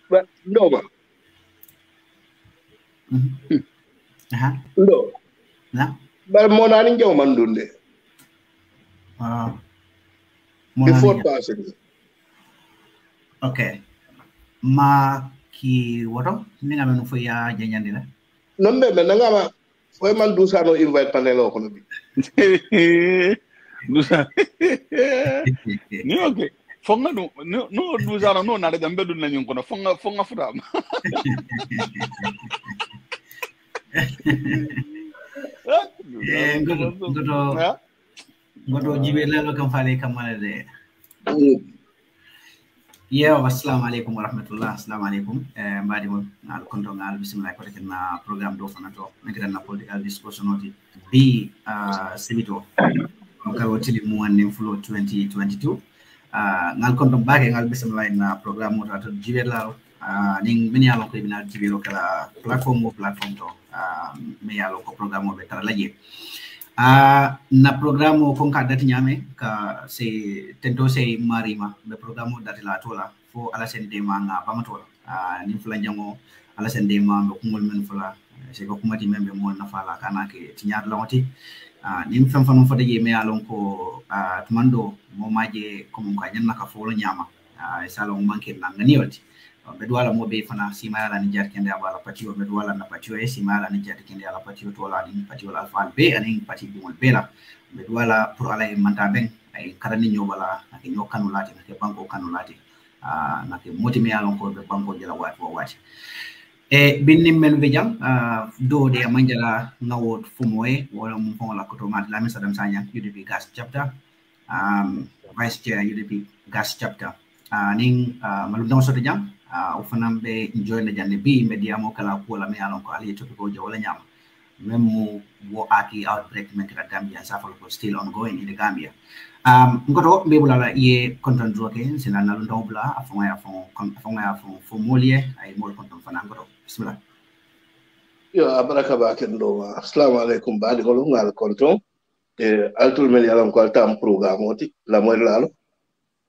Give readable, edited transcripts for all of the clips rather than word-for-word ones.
But no, ma. No. Na? But mona ninja mandunde. Before passing. Okay. Ma ki woto ninga menu fo ya janyandi la. Nombe me nanga ma foi man dusa no invite panel o kono bi. Dusa. Ni okay. Fonga no dusa no na da mbedu na nyonko no fonga futa. Ngoto jibe lelo kam fale kamale de. Yeah, assalamualaikum warahmatullah. Assalamualaikum. Mbadi mo ngal konto ngal bismillah ko rek na programme do fana to ngira na political discussion oti bi sibito ka wotili mu wanne fulo 2022 ngal konto baake ngal bismillah na programme mo to jibe la ning min yalo ko bina jibe kala platform to me yalo ko programme be tara laje na programme ko ka dati nyame ka se tento se marima be programme dati la tola fo ala sen de manga pamatola ni fula jango ala sen de manga ko ngol men fula se ko kumati membe mo na fala kana ke tinyar lawti ni fam fam fo de me alon ko tumando mo maje ko mo ka nyanna ka fo lo nyama salon manke na ngani wati be duwala mo be fana simala ni jar kende abala patio be duwala na patio e simala ni jar kende ala patio to la ni patio la fal be ani patio bi mol bela be duwala pour ala e manta ben ay karani nyobala ak nyokanu lati ke banko kanu lati na ke moti me alon ko be banko jela wat wo wat e binni men be jam do de manjala nawot fumoe wala mo fon la ko to mat Lamin Sadam Sanyang UDP gas chapter vice chair UDP gas chapter ning malum so jam ufanam be enjoy na jande bi media mo kala ko la me alon ko ali to ko jawala nyama même wo aki outbreak men kala Gambia safal ko still ongoing in the Gambia ngoto be bulala ye content roke sina na lundo bla afonga afon fo molie ay mol content fana ngoto bismillah Yo abaraka ba kendo assalamu alaikum baadi ko ngal konton altul mel yalan ko tam programme oti la moy lalo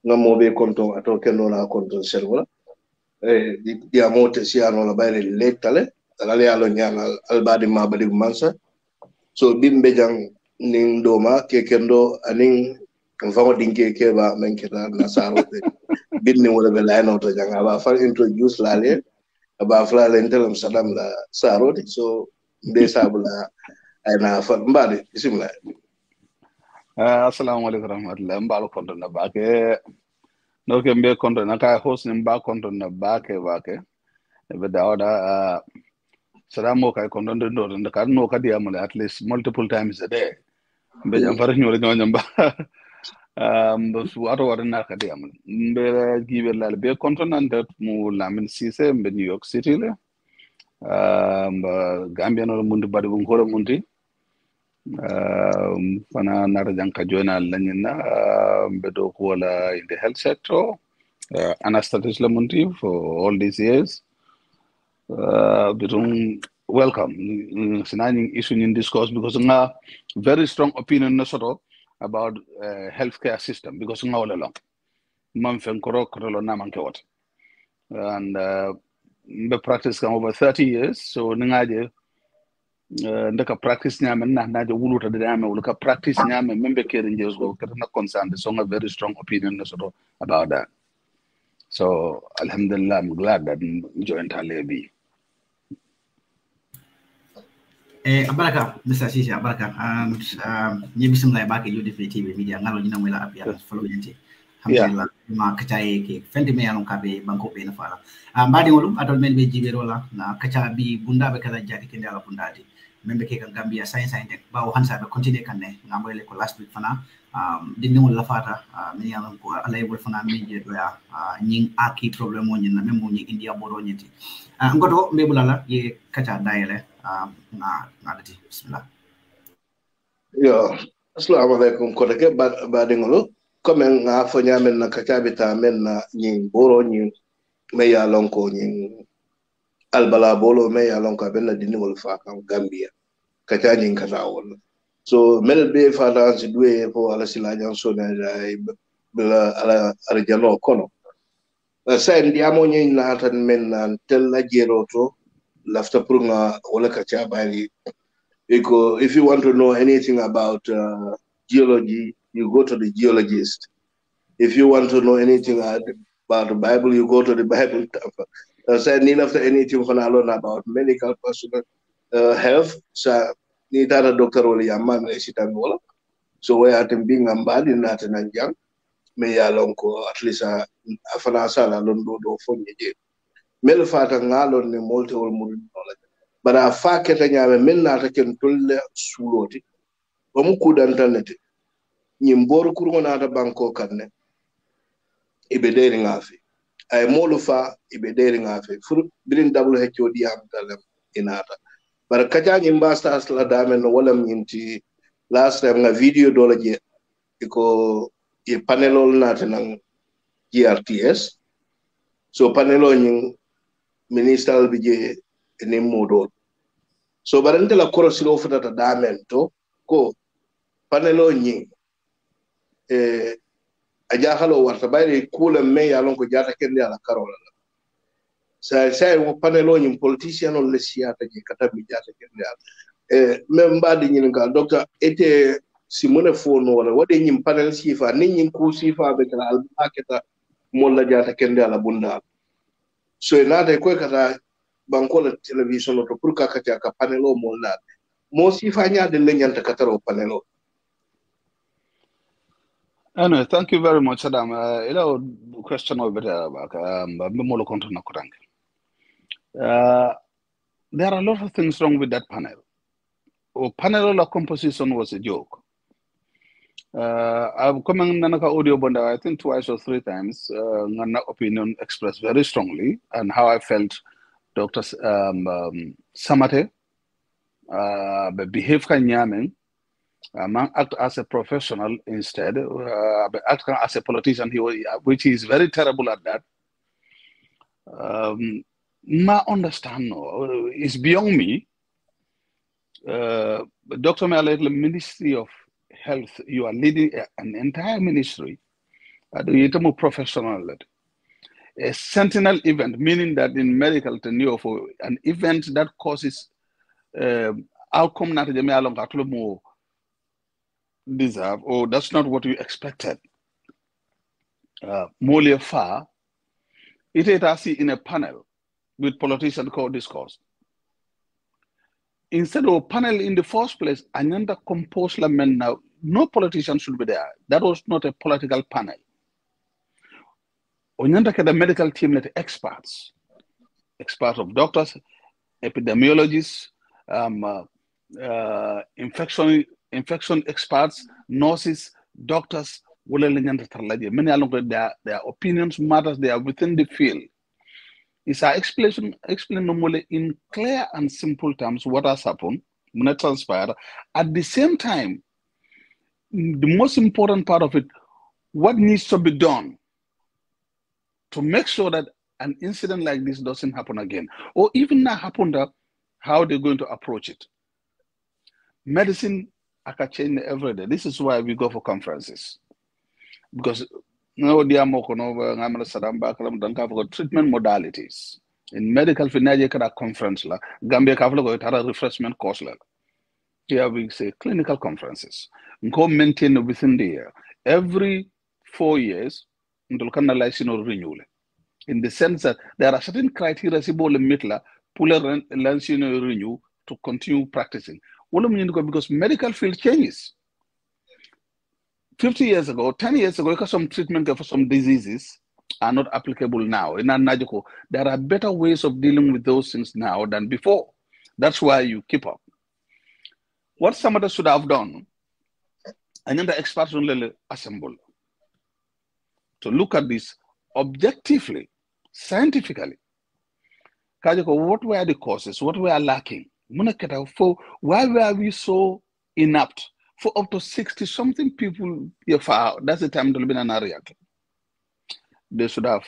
ngamo be konton ato kendo na konton servola di amote siano la bayre letale ala yalo nyana albadi mabadi mansa so bimbe jang ning doma ke kendo aning fango dinke ke ba menketa nasaro be binni wala be layno to jang aba fa introduce la le aba fla le intelam sadam la saroti so be sabula ayna fa mbadi bismillah assalamu alaikum warahmatullahi mbalo konto na baake no ke mbe konto na ka host ni mba konto na baake be dawda sadamo kay konto ndo ka no ka diamul at least multiple times a day be jam far nyore nyamba su ato warna ka diamul be gibe la be konto nan dat mu Lamin Ceesay be New York City le Gambia no mundi badu ngoro mundi fana nara janka joina lanyina bedo wala in the health sector anastatis lamunti for all these years bitum welcome sinani issue in discourse because nga very strong opinion na soto about healthcare system because nga wala long man fen korok rolo na man kewat and be practice come over 30 years so ngaje ndaka practice nyame na je wuluta de nyame wuluka practice nyame membe kere njes go katana concerned so a very strong opinion so about that so alhamdulillah I'm glad that joined Talibi abaraka Mr. Ceesay abaraka and ni bismillah baake UDP TV&MEDIA ngalo nyina mwela apia follow yenti alhamdulillah ma kacaye ke fendi me yalon kabe banko be na fala mbadi ngolum atol men be jibero la na kaca bi bunda be kala jati kende ala bundati membe ke kan Gambia science tek bawo hansa be continue kanne ngamoyle ko last week fana dindi wala fata mi yalon ko alay wol fana mi je doya nying aki problème woni na même woni India boro nyeti ngoto be bulala ye kaca dayele na dati bismillah yo assalamu alaikum ko de baade ngolo comme nga fo nyamen na kakabita men na nyin boro nyin me ya lonko nyin albala bolo me ya lonko ben na dinigol fa kan Gambia kata nyin kata wala so mel be fa da si duwe fo ala silajan so na bela ala arjano kono sa ndiamo nyin na tan men na tel la jeroto lafta pour nga wala kakabali because if you want to know anything about geology, you go to the geologist. If you want to know anything about the Bible, you go to the Bible. So need after anything for learn about medical personal health. So need a doctor or a man wala. So we are being ambad in that and young. May along at least a fanasala londo do for me. Melfata ngalon ni multiple knowledge. But a fa keta nyame men na ta ken tolle suloti ba mu kudantanete nyimbor kurgo na ta banko kanne ibe deri ngafi ay molu fa ibe deri ngafi fur birin WHO di am talam inata bar kaja nyimba sta asla damen no wala minti last time nga video dola je iko e panelol na tan GRTS so panelo nyin minister bi je ni modol so barante la korosilo futata damen to ko panelo nyi a jahalo warta bayre kula me yalon ko jata kende ala karola sa wo panelo nyi politician on le siata je kata mi jata kende ala même mbadi nyi nga docteur était simone fono wala wade nyi panel sifa ni nyi ku sifa be kala al aketa mo la jata kende ala bunda so nada ko kata bankola television to pour kakati ka panelo mo la mo sifa nya de lenyanta kataro panelo. Anyway, thank you very much, Adam. Question over there about there are a lot of things wrong with that panel. Panel composition was a joke. I've come in audio bond, I think twice or three times. Opinion expressed very strongly and how I felt Dr. Samate behave kanyaming. Act as a professional instead, act as a politician, which is very terrible at that. My understand is beyond me. Dr. Malek, Ministry of Health, you are leading an entire ministry. You're more professional. A sentinel event, meaning that in medical tenure for an event that causes outcome not more deserve, or that's not what you expected. More far, it is in a panel with politicians called discourse. Instead of a panel in the first place, another composed Lamin now, no politician should be there. That was not a political panel. Onyanda the medical team let experts of doctors, epidemiologists, infection experts, nurses, doctors, many along their opinions matters, they are within the field. It's our explain normally in clear and simple terms what has happened, what transpired. At the same time, the most important part of it, what needs to be done to make sure that an incident like this doesn't happen again, or even not happen, how they're going to approach it. Medicine can change every day. This is why we go for conferences. Because treatment modalities. In medical conference, Gambia refreshment course. Here we say clinical conferences. Go maintain within the year. Every 4 years, renewal. In the sense that there are certain criteria renew to continue practicing. Because medical field changes. 50 years ago, 10 years ago, some treatment for some diseases are not applicable now. There are better ways of dealing with those things now than before. That's why you keep up. What somebody should have done, and then the experts will assemble to look at this objectively, scientifically. What were the causes? What were lacking? Why were we so inept? for up to 60-something people, that's the time to be an area. They should have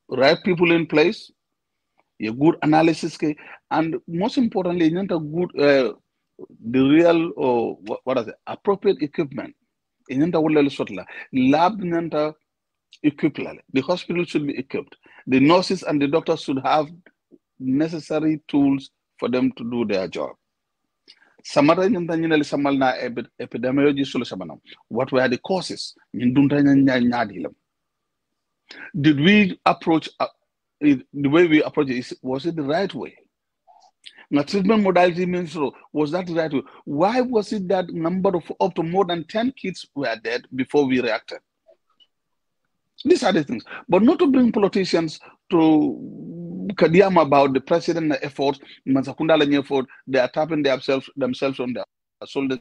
right people in place, a good analysis, and most importantly, a good, the real or what is it, appropriate equipment. Lab equipped. The hospital should be equipped. The nurses and the doctors should have necessary tools for them to do their job. Epidemiology. What were the causes? Did we approach the way we approach it? Was it the right way? Now, treatment modality means, was that the right way? Why was it that number of up to more than 10 kids were dead before we reacted? These are the things. But not to bring politicians to Kadiam about the president's efforts, Mansakundala effort, they are tapping themselves on their shoulders.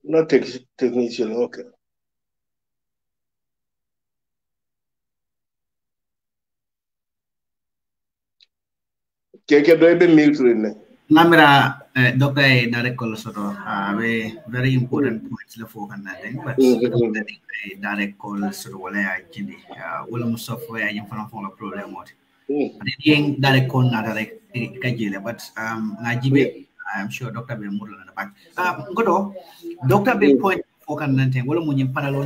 Not technician, okay. 𝒘𝒄𝒄𝒏 mute. Namira, Doctor Direct Call very important points the folk and that, but direct call sort of what I actually will software in front of a problem. What the direct call not direct Kajila, but Najibe, I'm sure Doctor B more on the back. Godo, Doctor B point folk and nothing. Well, when you panel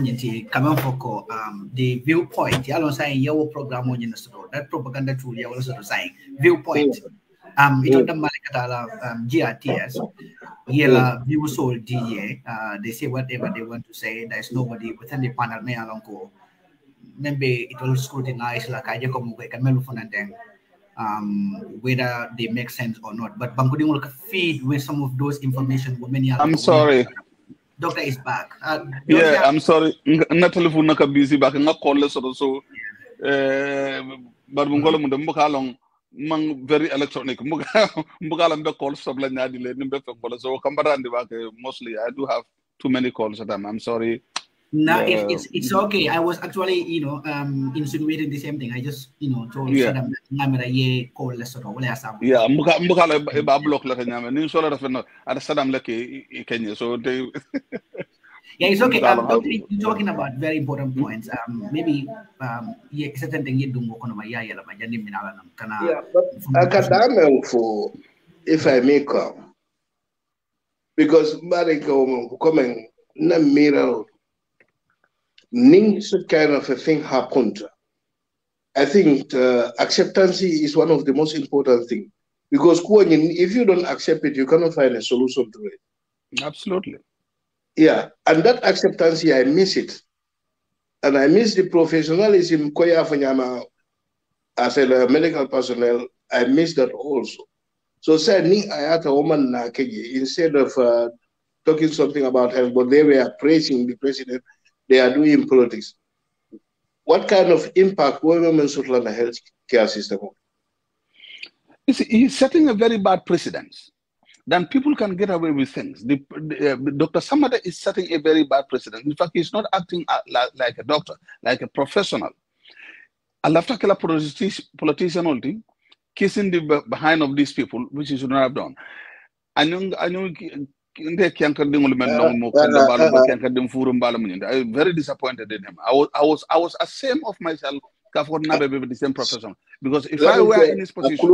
come for the viewpoint, you saying your program on the store that propaganda tool you also saying viewpoint. Ito the Malikatala GRTS, Yela view soul DA, they say whatever they want to say. There's nobody within the panel may alongo. Maybe it will scrutinize like I can whether they make sense or not. But Bangkudi will feed with some of those information. I'm sorry. Doctor is back. Yeah, I'm sorry. Not telephone naka busy back. Not call us also. But Mongola Mudambukalong. Very electronic. So mostly I do have too many calls at them. I'm sorry. No, it's okay. I was actually, insinuating the same thing. I just, told Saddam that ye call less or whatever. Yeah, Mbukala block like a sort of at Saddam Lucky Kenya. So they yeah, it's okay. Doctor, you're talking about very important points. Maybe certain thing you do more yeah, but academic for if I may come because Mariko coming na mirror such kind of a thing happened. I think acceptance is one of the most important things because if you don't accept it, you cannot find a solution to it. Absolutely. Yeah, and that acceptance, I miss it. And I miss the professionalism as a medical personnel. I miss that also. So sadly, I had a woman instead of talking something about health, but they were praising the president, they are doing politics. What kind of impact will women on the health care system? You see, he's setting a very bad precedent. Then people can get away with things. Dr. Samada is setting a very bad precedent. In fact, he's not acting like a doctor, like a professional. I love to kill a politician only, kissing the behind of these people, which he should not have done. I know. I'm very disappointed in him. I was ashamed of myself for not being the same profession. Because if I were in his position,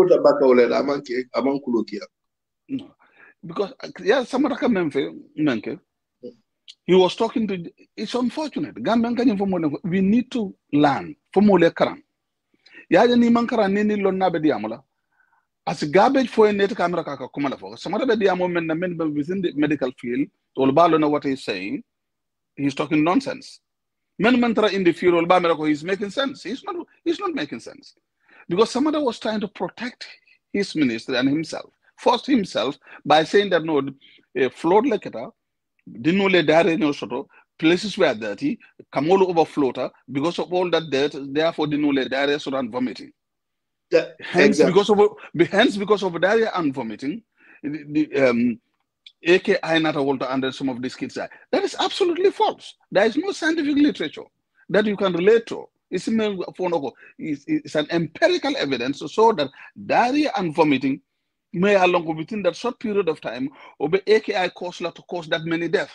no. Because yeah, he was talking to. It's unfortunate. We need to learn from as a garbage for a net camera for some other within the medical field. All know what he's saying. He's talking nonsense. Men in the field, he's making sense. He's not making sense because somebody was trying to protect his ministry and himself. First himself by saying that no, flood like it, didn't know diarrhea no soto, places were dirty, come all over floater because of all that dirt, therefore didn't know diarrhea so and vomiting. Yeah, hence, exactly. because of diarrhea and vomiting, the AKI not a water under some of these kids die. That is absolutely false. There is no scientific literature that you can relate to It's an empirical evidence to show that diarrhea and vomiting may, along within that short period of time, obey AKI cause to cause that many deaths.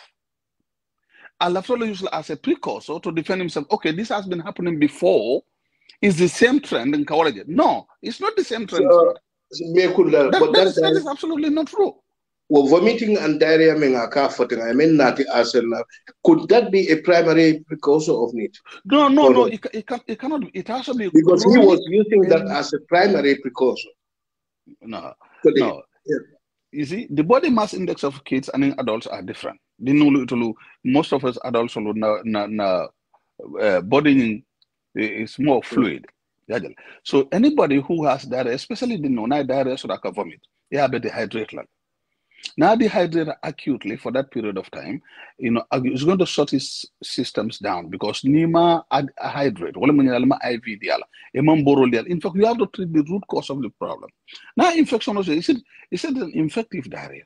Al-Afrolo used as a precursor to defend himself. Okay, this has been happening before. Is the same trend in Kawaraj? No, it's not the same trend. That is absolutely not true. Well, vomiting and diarrhea could that be a primary precursor of it? No, it cannot. It has to be because he was using that as a primary precursor. No. You see, the body mass index of kids and adults are different. Most of us adults body is more fluid. So anybody who has diarrhea, especially the non-diarrhea, so that can vomit, they have dehydrated. Now dehydrated acutely for that period of time, it's going to shut his systems down because Nima hydrate, in fact, you have to treat the root cause of the problem. Now infection also, is it an infective diarrhea?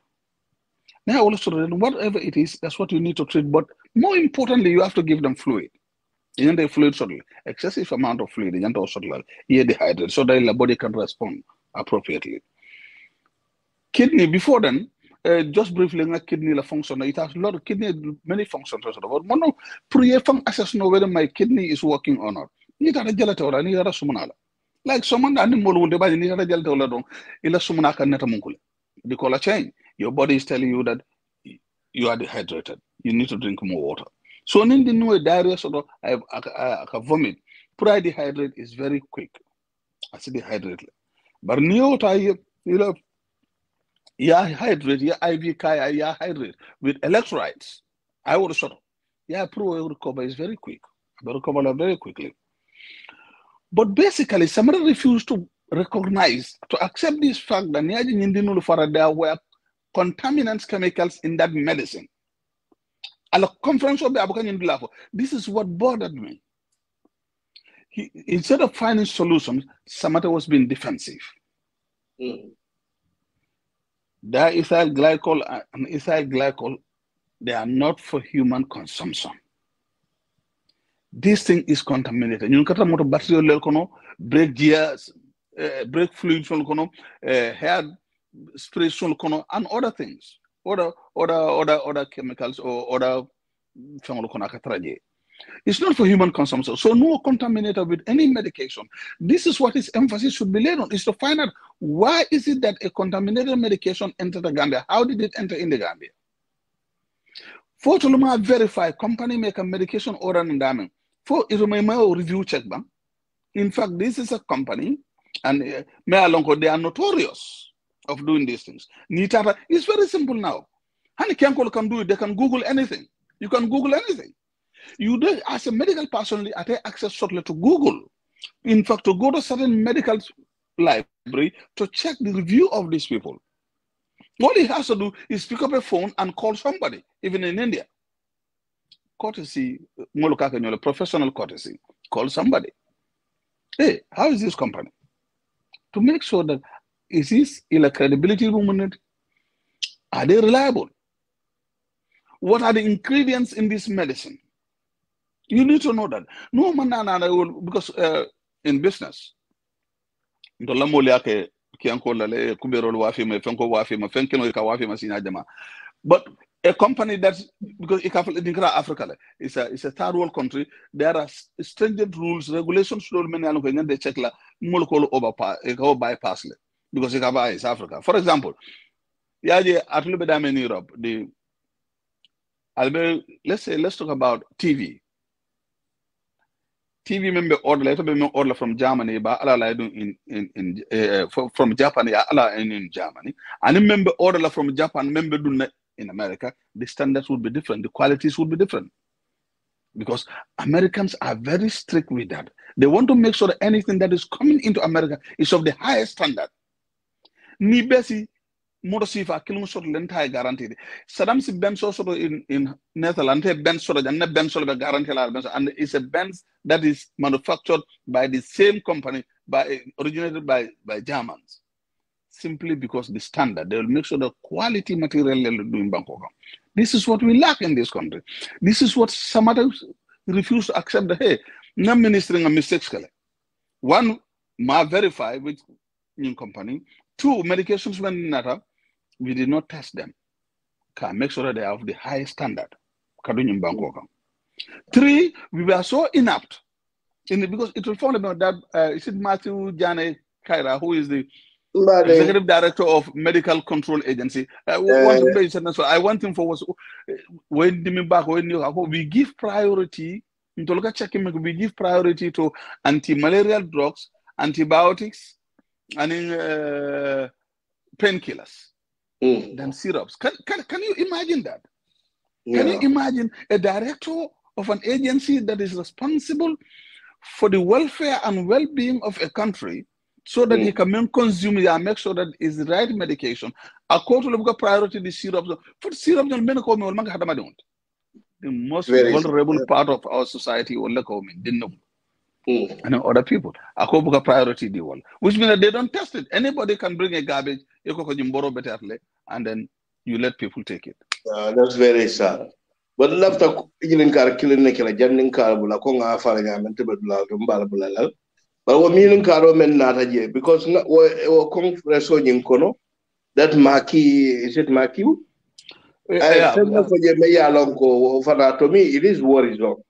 Now also whatever it is, that's what you need to treat. But more importantly, you have to give them fluid. The fluid excessive amount of fluid, dehydrated, so that the body can respond appropriately. Kidney, before then, just briefly, kidney function. It has a lot of kidney, many functions. But mono pre-fun assess know whether my kidney is working or not. Like someone animal will buy need a gelator, illa sumunaka netamunkule. The color change. Your body is telling you that you are dehydrated. You need to drink more water. So in the new diarrhea, I vomit. Pre-dehydrate is very quick. I say dehydrated. But new hydrate, IV Kaya, hydrate with electrolytes. I would recover is very quick. They recover very quickly. But basically, somebody refused to recognize, to accept this fact that there were contaminants, chemicals in that medicine. This is what bothered me. Instead of finding solutions, Samata was being defensive. Diethyl glycol and ethyl glycol, they are not for human consumption. This thing is contaminated. You can motor battery break gears, break fluids, hair spray, and other things, other chemicals or other. It's not for human consumption. So no contaminator with any medication. This is what his emphasis should be laid on, is to find out why is it that a contaminated medication entered the Gambia? How did it enter in the Gambia? For to verify, company make a medication order and damage. For it review check bank. In fact, this is a company, and they are notorious of doing these things. It's very simple now. Honey can do it, they can Google anything. You can Google anything. You do, as a medical person, I take access shortly to Google. In fact, to go to certain medical library to check the review of these people. All he has to do is pick up a phone and call somebody, even in India. Courtesy, professional courtesy. Call somebody. Hey, how is this company? To make sure that is this credibility room in it? Are they reliable? What are the ingredients in this medicine? You need to know that. No man, because in business, but a company that's, because Africa is a third world country, there are stringent rules, regulations, they check la bypass because it's Africa. For example, in Europe, let's talk about TV. TV member order from Germany, but from Japan, in Germany, and a member order from Japan, member in America. The standards would be different, the qualities would be different, because Americans are very strict with that. They want to make sure that anything that is coming into America is of the highest standard. Ni besi Morosifa killing sort of entire guaranteed. Saddam si Ben sort in Netherlands, Ben sort and Ben sort of guaranteed, and it's a Benz that is manufactured by the same company, originated by Germans. Simply because the standard, they will make sure the quality material they do in Bangkok. This is what we lack in this country. This is what some others refuse to accept. Hey, No ministering a mistakes. One, ma verify with new company. Two, medications when not, we did not test them. Can make sure that they have the highest standard. Three, we were so inept because it will fall about that. Is it Matthew Jane Kaira, who is the Executive Director of Medical Control Agency? I want him for when we give priority. We give priority to anti-malarial drugs, antibiotics, and painkillers. Than syrups. Can you imagine that? Can you imagine a director of an agency that is responsible for the welfare and well-being of a country so that he can consume it and make sure that it's the right medication? According to the priority, the syrups. For syrups, the most vulnerable part of our society didn't know. And other people. Akobuka priority the one. Which means that they don't test it. Anybody can bring a garbage, and then you let people take it. That's very sad. But after killing Janning Carbula, Konga Faranga, Mentibula, Gumbala, but what meaning Caro men not a year because we're Congressing Kono, that Maki, is it Maki? To me, it is worrisome.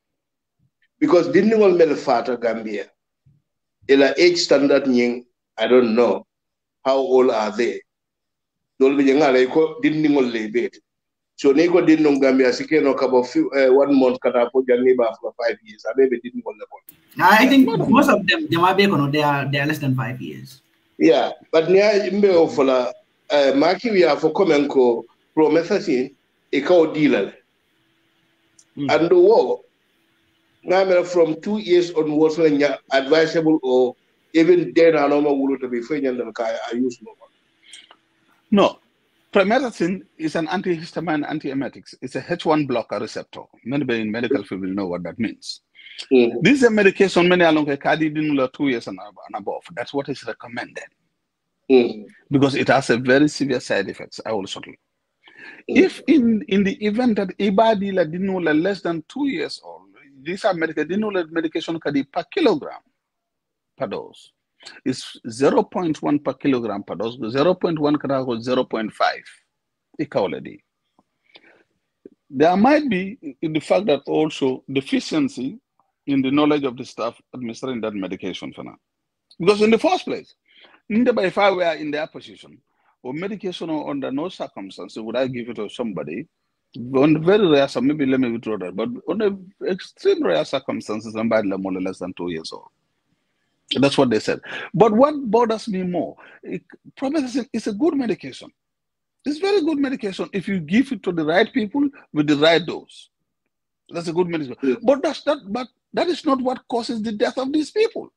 Because didn't all mel fata Gambia. Ila age standard nying, I don't know. How old are they? Dolby Yangale didn't all labate. So Nico didn't Gambia Sikeno about 1 month katapo Janiba for 5 years. I maybe didn't all the I think most of them they are less than 5 years. Yeah, but near Imbe for Maki we are for Comenco promethazine, a cow dealer. And the war. From 2 years onwards, advisable or even then, I know to be friend and I use no. Promethazine is an antihistamine antiemetics. It's a H1 blocker receptor. Many in medical field will know what that means. This is a medication many along a 2 years and above. That's what is recommended. Because it has a very severe side effects. I will shortly. If in the event that anybody didn't less than 2 years old, these are medication per kilogram per dose. It's 0.1 per kilogram per dose, 0.1 0.5 already. There might be in the fact that also deficiency in the knowledge of the staff administering that medication for now. Because in the first place, if I were in their position, or medication under no circumstances would I give it to somebody. On very rare, maybe let me withdraw that, but on extreme rare circumstances, somebody more or less than 2 years old. That's what they said. But what bothers me more, promethazine is a good medication. It's very good medication if you give it to the right people with the right dose. That's a good medication. But that is not what causes the death of these people.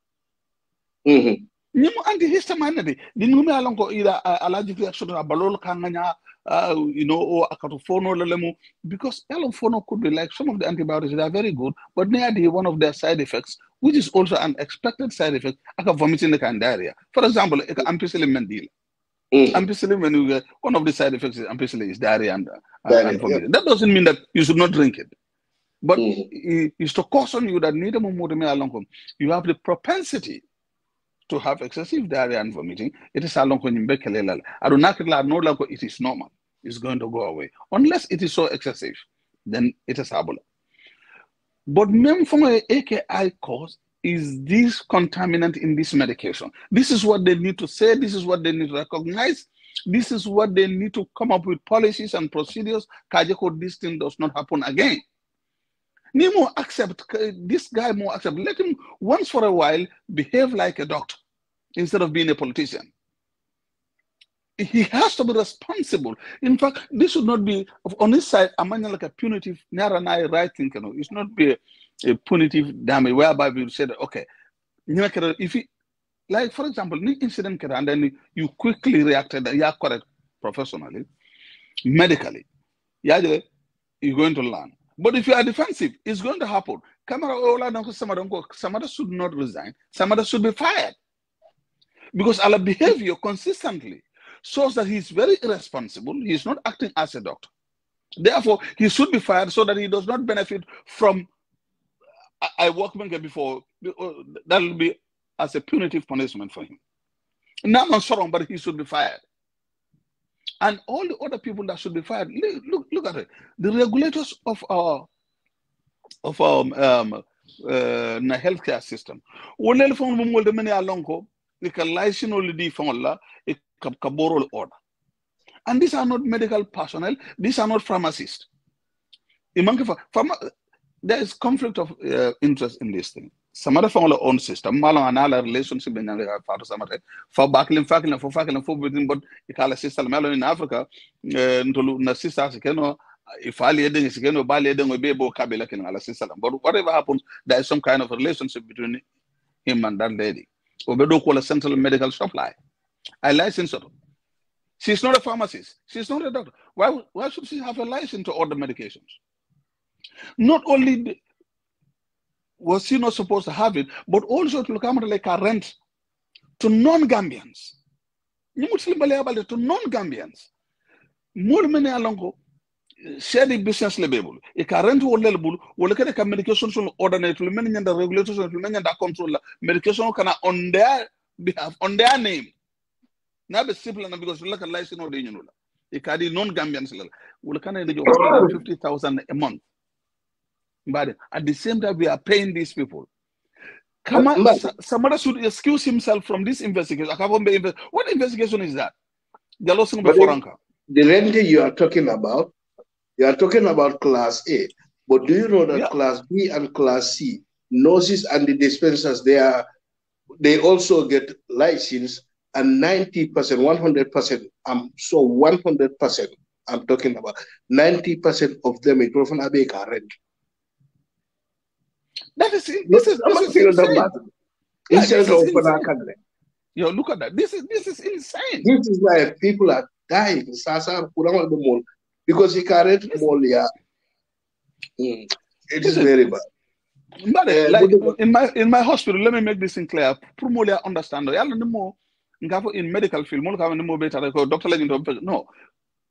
Antihistamine, the number along either allergic reaction or balol kanganya. Or acatophono because alophono could be like some of the antibiotics, they are very good, but nearly one of their side effects, which is also an expected side effect, like vomiting and diarrhea. For example, ampicillin mendil. Ampicillin, one of the side effects is ampicillin is diarrhea and vomiting. That doesn't mean that you should not drink it. But it's to caution you that you have the propensity to have excessive diarrhea and vomiting. It is along when it is normal. It's going to go away. Unless it is so excessive, then it is able. But main from a AKI cause is this contaminant in this medication. This is what they need to say. This is what they need to recognize. This is what they need to come up with policies and procedures. Kajako, this thing does not happen again. Nemo accept this guy more accept. Let him once for a while behave like a doctor instead of being a politician. He has to be responsible. In fact, this should not be on this side. I'm like a punitive, right thinking. It should not be a punitive damage whereby we say that okay, if he, like for example, the incident and then you quickly reacted, yeah, correct, professionally, medically, yeah, you're going to learn. But if you are defensive, it's going to happen. Somebody should not resign. Somebody should be fired. Because our behavior consistently shows that he's very irresponsible. He's not acting as a doctor. Therefore, he should be fired so that he does not benefit from I worked before, that will be as a punitive punishment for him. Now I'm sorry, but he should be fired. And all the other people that should be fired, look at it. The regulators of our healthcare system. And these are not medical personnel, these are not pharmacists. There is conflict of interest in this thing. Some other from our own system, Malon relationship in for Baklin, but Ikala system in Africa, to sisters, if I lead is again, or Baledon will be able to system. But whatever happens, there is some kind of relationship between him and that lady. Obedo call a central medical supply. I license her. She's not a pharmacist. She's not a doctor. Why should she have a license to order medications? Not only was she not supposed to have it, but also to come like a rent to non-Gambians. To non-Gambians. More many along share the business level. A current level will look at the medications on ordinary to many and the regulators and many and the controller medication can on their behalf, on their name. Now be simple because we look at license or the union. A cardi non-Gambians will can 150,000 a month. But at the same time, we are paying these people. Somebody should excuse himself from this investigation. What investigation is that? The rent you are talking about Class A. But do you know that Class B and Class C, nurses and the dispensers, they also get license, and 90%, 100%, 100%, I'm talking about 90% of them is from Abeka rent. That is insane. Yo, look at that. This is insane. This is why people are dying. Because he can't rent more. It is very bad. But in my hospital, let me make this thing clear. Promolia understand. In medical field, doctor no.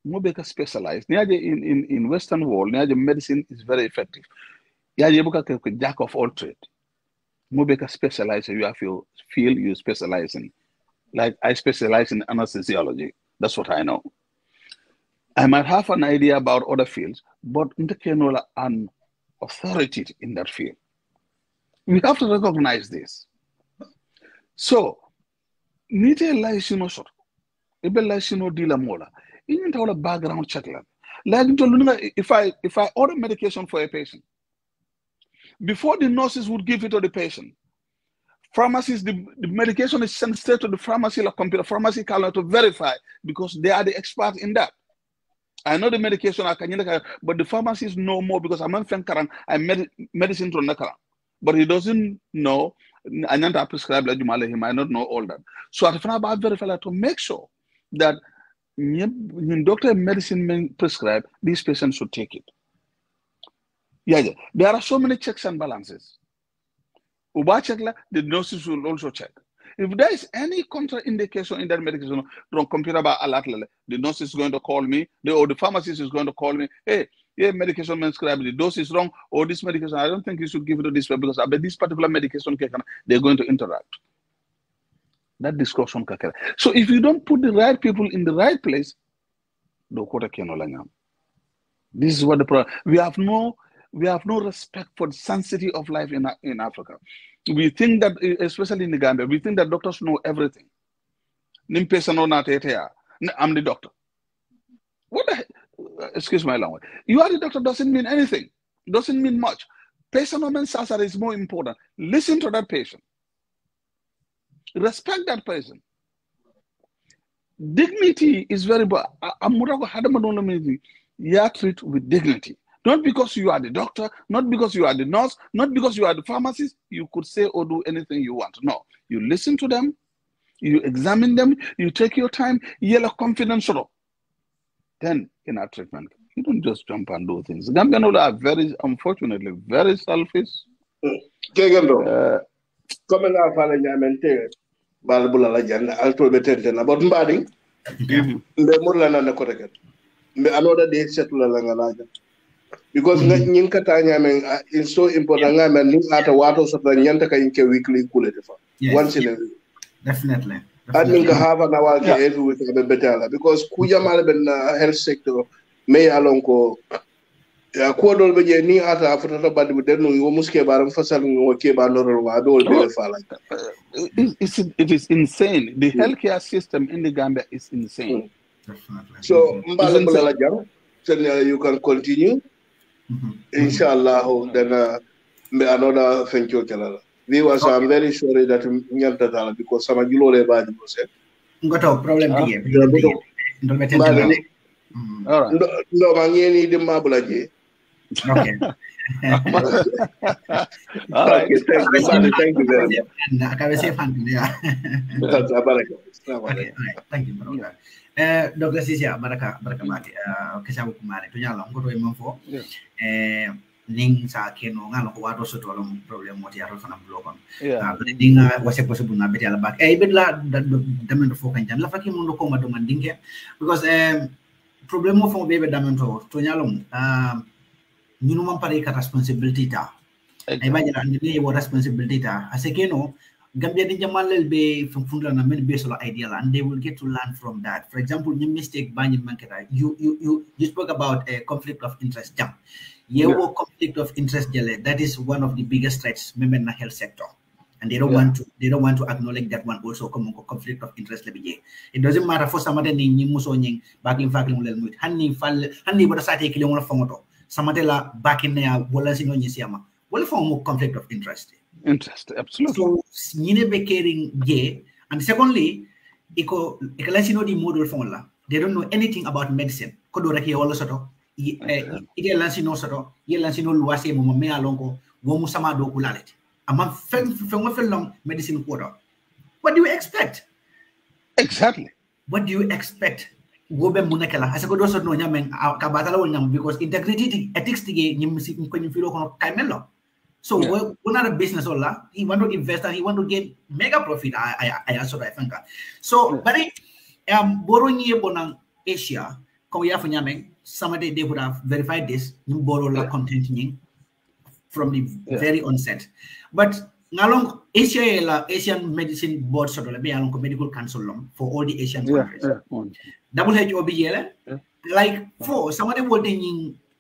More specialized. In Western world, medicine is very effective. Jack of all trade. More specialized. You feel you specialize in. Like I specialize in anesthesiology. That's what I know. I might have an idea about other fields, but an authority in that field. We have to recognize this. So, background check. Like if I order medication for a patient, before the nurses would give it to the patient, pharmacists, the medication is sent straight to the pharmacy or computer pharmacy to verify because they are the experts in that. I know the medication, but the pharmacists know more because I'm medicine to Nakaran. But he doesn't know, I not prescribe like Jumala, he might not know all that. So I have verify to make sure that when doctor medicine prescribe, these patients should take it. There are so many checks and balances. The nurses will also check. If there is any contraindication in that medication, from computer by alert, the nurse is going to call me, or the pharmacist is going to call me, hey, medication prescribed, the dose is wrong, or this medication, I don't think you should give it to this way because I bet this particular medication, they're going to interact. That discussion. So if you don't put the right people in the right place, this is what the problem. We have no respect for the sanctity of life in Africa. We think that, especially in the Gambia, we think that doctors know everything. I'm the doctor. What the heck? Excuse my language. You are the doctor doesn't mean anything. Doesn't mean much. Patient is more important. Listen to that patient. Respect that person. Dignity is very bad. You are treated with dignity. Not because you are the doctor, not because you are the nurse, not because you are the pharmacist, you could say or do anything you want. No. You listen to them, you examine them, you take your time, you're confidential. Then in our treatment, you don't just jump and do things. Gambians are very, unfortunately, very selfish. Come on, Parliament, Balbula Lajan, Alto Betten, about Mbadi, the Murlana Korekan. Another day settle Langalaja. because ñing kata ñamen is so important ngamen ni ata wato so tan ñanta kay ke weekly kulete fa once in a week definitely I think half an hour every week be better because kuja mala ben health sector me alon ko ko dol be je ni ata afata badi den no muske baram fasal no ke ba lorol wa dol be fala it is insane. The healthcare system in the Gambia is insane. Definitely. So mbala jam you can continue. Inshallah, then another thank you, Kelala. Viewers, I'm very sorry that Nyantala because some Gilole bad said. Got a problem here. All right. No, Mangeni the Mabulaji. Okay. All right. Okay, thank you very much. I can say thank you, brother. Dr. Ceesay, baraka mati. Kesabu kumare. Tunya long koto imamfo. Ning sa keno ngalo ko wato so to problem moti yaro fana blogam. Dinga wase possible na beti ala back. Ibedla damen fo kan jan la faki mundo ko ma do mandinge because problem mo fo bebe damen to tunya long ñunu man pare ka responsibility ta ay baje la ni wo responsibility ta asekeno Gambia di jamalel be fundla na men be solo ideal and they will get to learn from that. For example, you mistake bani manketa you spoke about a conflict of interest jam. Conflict of interest jale, that is one of the biggest threats in the health sector. And they don't want to acknowledge that one also come conflict of interest lebije. It doesn't matter for somebody ni muso nying bakin fakling lel mut hanni boda sate kili wona fongoto samate la bakin ya wala sino nyi siama wala fongo conflict of interest. Absolutely. So nyine be caring and secondly iko lasino di model fongola they don't know anything about medicine ko do rek wala soto ide lansino soto ye lansino luwase mo me alonko wo musama do kulaleti ama fen long medicine quarter. What do you expect? Exactly. What do you expect? Go be munekela asako do so no nyamen ka batala wol nyam because integrity ethics tige nyim si ko nyim filo kono kaimelo. So we're not a business or la. He want to invest and he want to get mega profit. I answer I think. So but borrowing ye bonang Asia ko ya fanyameng somebody they would have verified this borrow la content from the very onset. But ngalong Asia la Asian Medicine Board sort of be along medical council for all the Asian countries. WHO like for somebody would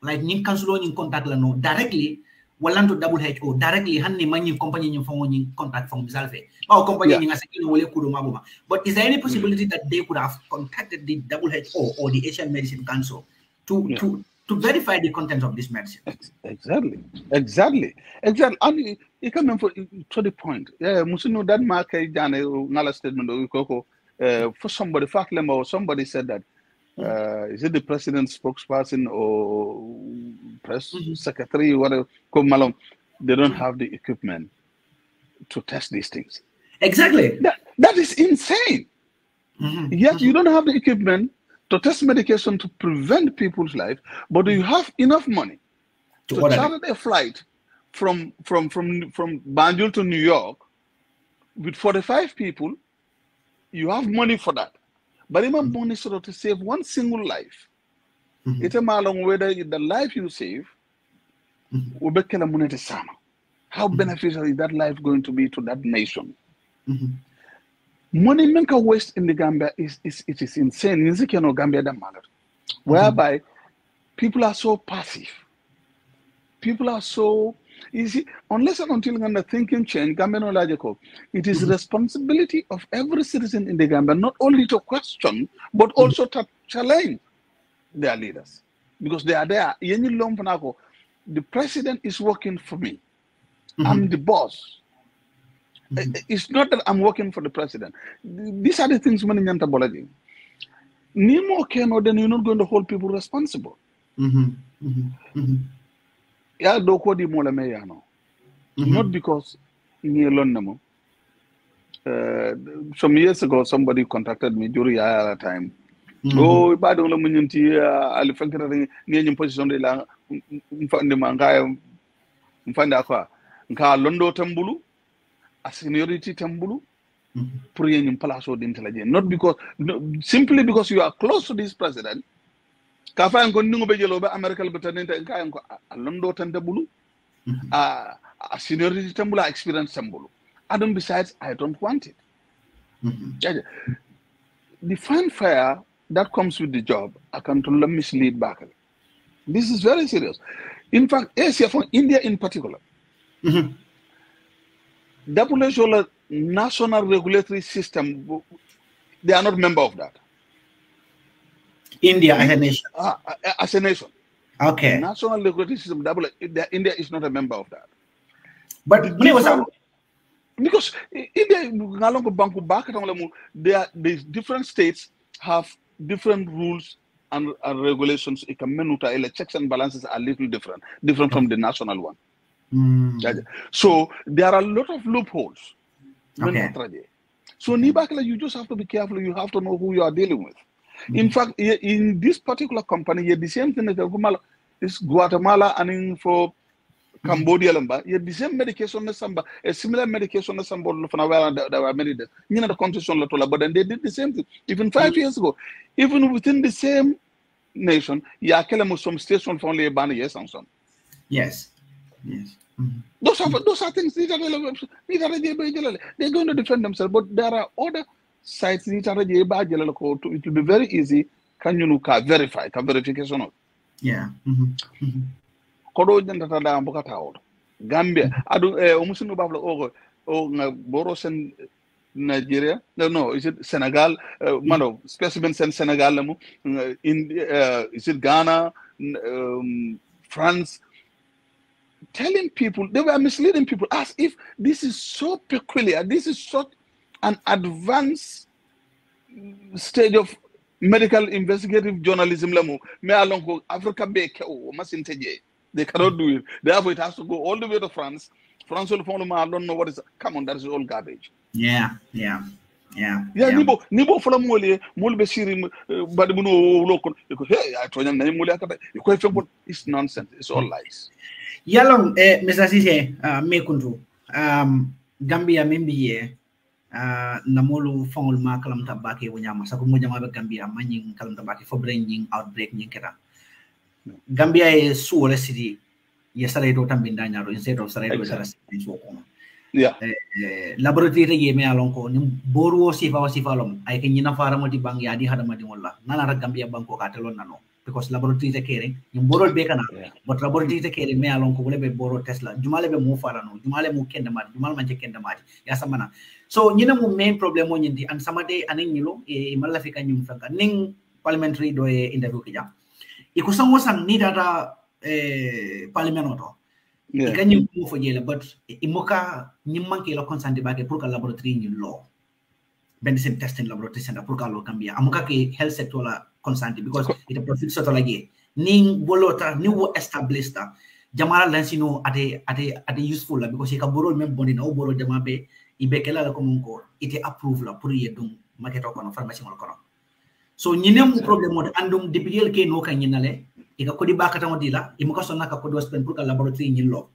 like ning council in contact la no directly walanto WHO directly hanni many company in contact from Misalfe. Our company in but is there any possibility that they could have contacted the WHO or the Asian Medicine Council to verify the content of this medicine? Exactly. And you come to the point. Yeah, Musino that mark Nala statement for somebody, or somebody said that is it the president's spokesperson or press secretary, whatever, they don't have the equipment to test these things. Exactly. That is insane. Yet you don't have the equipment to test medication to prevent people's life, but you have enough money to charter a flight from Banjul to New York with 45 people. You have money for that. But even money sort of to save one single life. It's a malong whether the life you save will be how beneficial is that life going to be to that nation? Money maker waste in the Gambia is insane. In the Gambia that matter. Whereby people are so passive. People are so easy, unless and until the thinking change, Gambia no logical. It is responsibility of every citizen in the Gambia not only to question, but also to challenge their leaders. Because they are there. The president is working for me. I'm the boss. It's not that I'm working for the president. These are the things when you tabology. Nimo Keno, then you're not going to hold people responsible. Yeah, dokodi mola meyano. Not because some years ago somebody contacted me during a time. Oh, bad on the I'll find near position de la mfandi akwa. Nka londo tambulu, a seniority tambulu, praying in Palacio de Intelligence. Not because simply because you are close to this president, ka fa en ko ningo be jelo be america be tanente en kayen ko londo tan debulu a seniority tambula experience tambulu and besides I don't want it. The fanfare that comes with the job I can mislead back. This is very serious. In fact, Asia, from India in particular, the national regulatory system, they are not member of that. India as a nation. As a nation. Okay. The national regulatory system, India is not a member of that. But because India, the different states have different rules and regulations. Checks and balances are a little different from the national one. So there are a lot of loopholes. Okay. So you just have to be careful. You have to know who you are dealing with. In fact, in this particular company, the same thing is Guatemala and for Cambodia, the same medication, a similar medication, there were many days. The constitution, but then they did the same thing. Even 5 years ago, even within the same nation, some states from only a ban, yes, and so. Yes. Yes. Those are things they're going to defend themselves, but there are other sites it will be very easy. Can you verify verification? Yeah. Gambia, Boros Nigeria, no, is it Senegal? Specimens in Senegal, is it Ghana, France? Telling people, they were misleading people as if this is so peculiar, this is such an advanced stage of medical investigative journalism. Africa they cannot do it. Therefore, it has to go all the way to France. France will follow. I don't know what is. Come on, that is all garbage. Yeah. Nibo follow mole be sirim badibuno local. Hey, I told them mole it's nonsense. It's all lies. Yalong Mr. Ceesay mekundu Gambia membiye namolu fongol ma kalam tabake wonyama sako mo jama be Gambia manyin kalam tabake fo bringing outbreak nyin keta Gambia e suole city yesare do tambinda nyaro instead of sare do sara so ko yeah laboratory ye me alon ko nim boru sifa lom ay ke nyina fara moti bang ya di hada madi wala nana Gambia banko ka telon nano because laboratory te kere nim borol be kana but laboratory te kere me alon ko wala be boro Tesla jumale be mo fara no jumale mo kenda madi jumal man kenda madi ya samana so nyina mo main problem mo nyindi an samade anen nyilo e mala fika nyum fanka ning parliamentary do e interview kija iko sango sang ni data parliamento ikanyi mo fo jela but imoka nyimmanke la consent bake pour que laboratory ni law ben sen testing laboratory center pour que lo Gambia amuka ke health sector la consent because it a profit soto la ge ning bolota ni wo established jamala lansino ate useful la because ka borol même boni na o borol jama be ibekela la comme encore ite approve la pour yedum market ko no pharmacie mo kono so nyinem problem mo andum depuis yel ke no kan nyinale ika kodi bakata mo dila imuka sonna ka kodi waspen pour que laboratory ni lo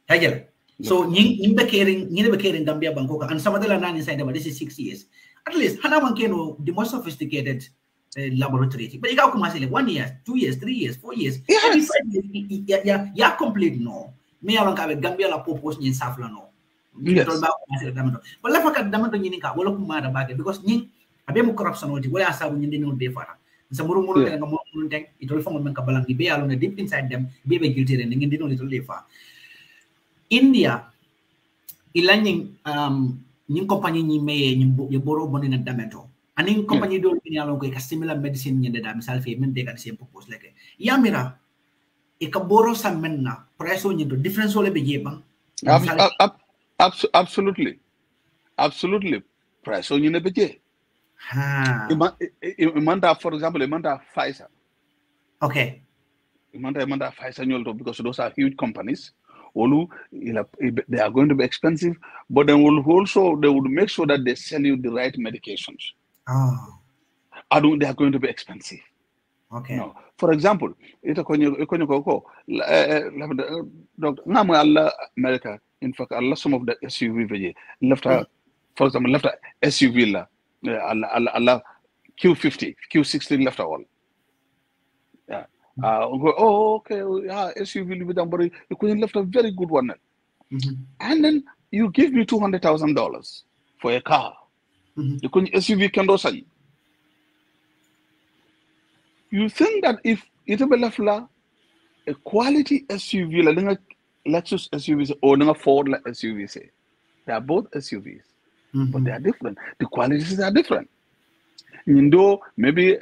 hajel so nying be caring Gambia banko ka and some of the land inside them this is 6 years at least hana man keno the most sophisticated laboratory but you can come like 1 year 2 years 3 years 4 years yeah complete no me alon ka be Gambia la propose nyin safla no yes but la fakat damando nyin ka wala kuma da bage because nyin abe mu corruption woti wala asabu nyin dinu be fata sa muru nga mo tek itol famo men ka balangi be alon deep inside them be guilty ren nyin dinu little lefa India ilanyin nyin compagnie ni meye nyin boro bonina damento anin compagnie do ni alon ko ka similar medicine nyende da misal fe men de kan sem propose leke yamira e ka boro sa menna presso nyindo difference ole be jebang absolutely presso nyinde be je imanda for example imanda Pfizer okay imanda Pfizer nyolto because those are huge companies. They are going to be expensive, but they would make sure that they sell you the right medications. They are going to be expensive. Okay. No. For example, America, in fact, some of the SUV left for example, left SUV 𝒂𝒄𝒄𝒏, Q50, Q60 left all. Oh, okay, yeah, SUV will be done, but you couldn't left a very good one. And then you give me $200,000 for a car. You couldn't SUV can do something. You think that if it be left a quality SUV, like Lexus SUVs or a Ford SUVs, they are both SUVs, but they are different. The qualities are different. Maybe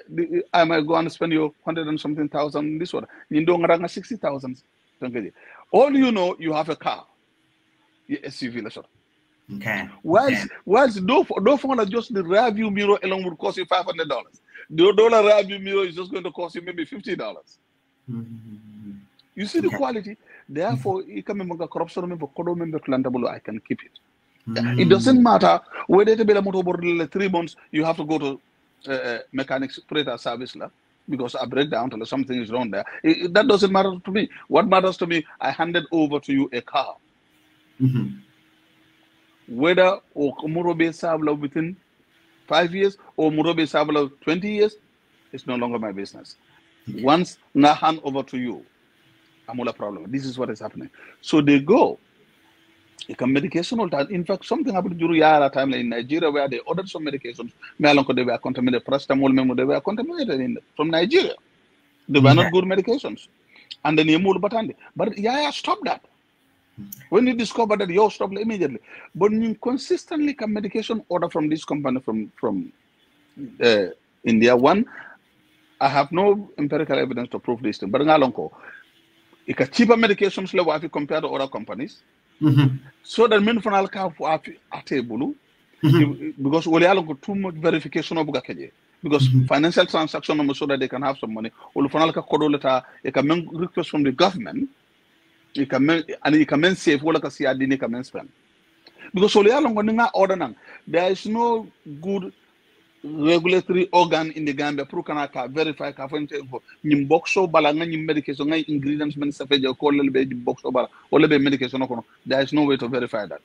I might go and spend your 100 and something thousand this one. 60,000. All you know, you have a car, SUV. Okay. Whilst don't find just the rear view mirror alone would cost you $500. The dollar rear view mirror is just going to cost you maybe $50. You see the quality. Therefore, you can remember corruption I can keep it. It doesn't matter whether it be a motor 3 months, you have to go to mechanics operator service because a breakdown or something is wrong there. That doesn't matter to me. What matters to me, I handed over to you a car. Whether or 𝒂𝒄𝒉𝒂𝒏𝒆𝒍 within 5 years or 𝒂𝒄𝒉𝒂𝒏𝒆𝒍 20 years, it's no longer my business. Once I hand over to you, I'm all a problem. This is what is happening. So they go. Medication. In fact, something happened during a time in Nigeria where they ordered some medications. They were contaminated. Paracetamol, they were contaminated from Nigeria. They were not good medications. And then you moved Batandi. But stop that. When you discover that, you stop immediately. But you consistently come medication order from this company from India. One, I have no empirical evidence to prove this thing. But it's a cheaper medications level if you compare to other companies. So that means for a table because we have too much verification of because financial transaction so that they can have some money. It can request from the government. You can save what you can spend. Because there is no good regulatory organ in the Gambia who can verify medication ingredients medication. There is no way to verify that.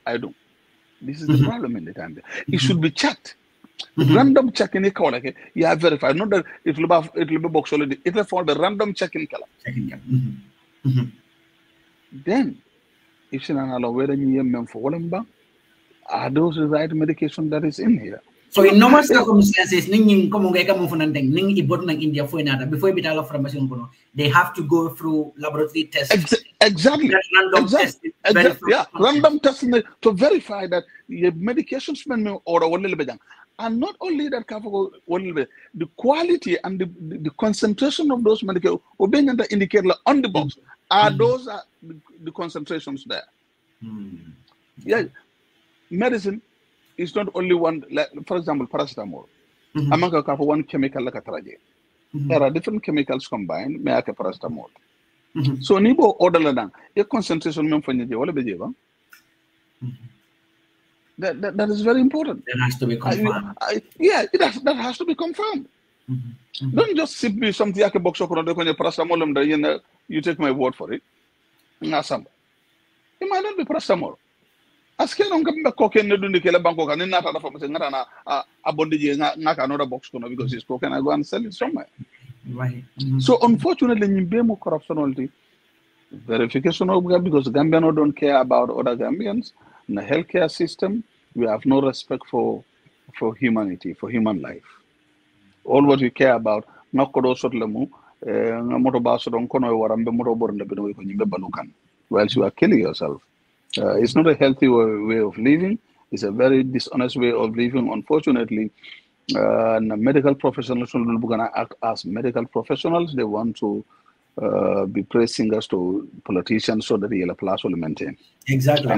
I don't. This is the problem in the Gambia. It should be checked. Random checking it call verify. Not that it will be box already. It will for the random checking color. Then if you know whether you are those the right medication that is in here. So in normal circumstances, before they have to go through laboratory tests. Exactly. Random testing to verify that your medications or and not only that, the quality and the concentration of those medications will be indicated on the box. Those are the concentrations there. Yeah, medicine is not only one. Like, for example, paracetamol. Among one chemical like a 𝒕𝒕𝒑𝒑𝒑𝒏. There are different chemicals combined. Make a paracetamol. So nibo order la a concentration that is very important. That has to be confirmed. That has to be confirmed. Don't just sip me something like a box of paracetamol. You take my word for it. It might not be paracetamol. As can on come back cocaine do the killer Bangkok and not from a bondage another box because it's broken. I go and sell it somewhere. Right. So unfortunately, in Bemo corruption verification of because Gambians don't care about other Gambians. In the healthcare system, we have no respect for humanity, for human life. All what we care about, whilst you are killing yourself. It's not a healthy way of living. It's a very dishonest way of living. Unfortunately, medical professionals are going to act as medical professionals. They want to be praise singers to politicians so that the place will maintain. Exactly.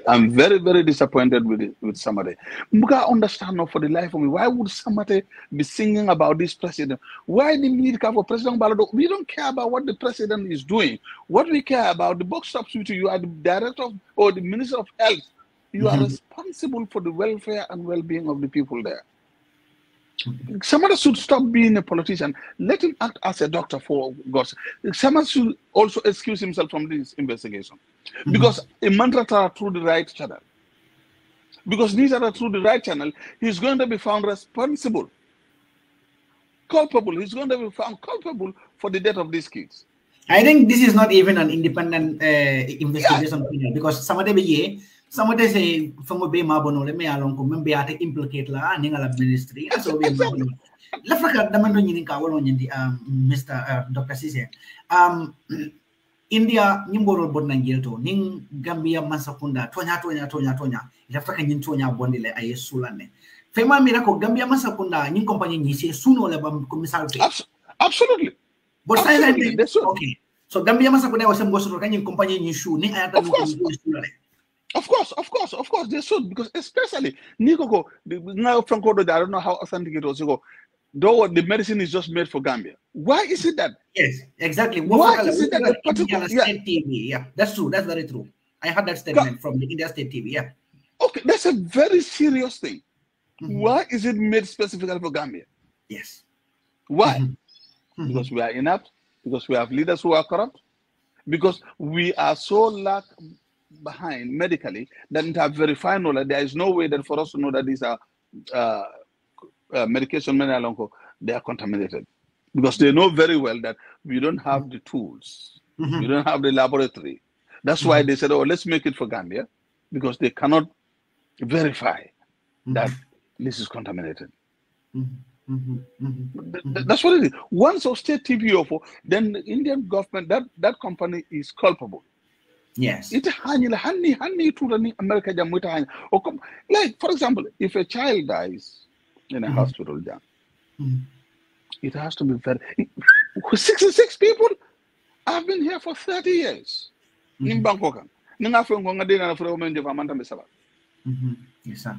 I'm very, very disappointed with somebody. I understand now for the life of me. Why would somebody be singing about this president? Why the need for President Balado? We don't care about what the president is doing. What we care about, the box stops with you are the director or the minister of health. You are responsible for the welfare and well-being of the people there. Somebody should stop being a politician. Let him act as a doctor, for God's sake. Someone should also excuse himself from this investigation. Because a mantra through the right channel. Because these are through the right channel, he's going to be found responsible, culpable. He's going to be found culpable for the death of these kids. I think this is not even an independent investigation because some of them say from a bema bono le me along come be ate implicate la ninga ministry so be L'Africa damando nyini ka wolo nyindi Mr. Dr. Ceesay India nyimboro bon nangelto ning Gambia Masakunda tonya L'Africa nyin tonya bondile ay sulane fema mira ko Gambia Masakunda nyin compagnie ni se suno le bam commissaire Absolutely. But silently, okay. So Gambia Masakunda was some goes to any company in shoe. Of course, they should, because especially Nikoko now Franco, I don't know how authentic it was. Though the medicine is just made for Gambia. Why is it that? Yes, exactly. Why is it that the particular state TV? Yeah, that's true. That's very true. I heard that statement from the India State TV. Yeah. Okay, that's a very serious thing. Why is it made specifically for Gambia? Yes. Why? Because we are inept, because we have leaders who are corrupt, because we are so lag behind medically that it have verified knowledge. There is no way that for us to know that these are medication they are contaminated, because they know very well that we don't have the tools, we don't have the laboratory. That's why they said, oh, let's make it for Gambia, because they cannot verify that this is contaminated. That's what it is. Once of state TV, then the Indian government, that company is culpable. Yes. It America, like for example, if a child dies in a hospital, it has to be very 66 people. I've been here for 30 years. In Bangkok. Yes, sir.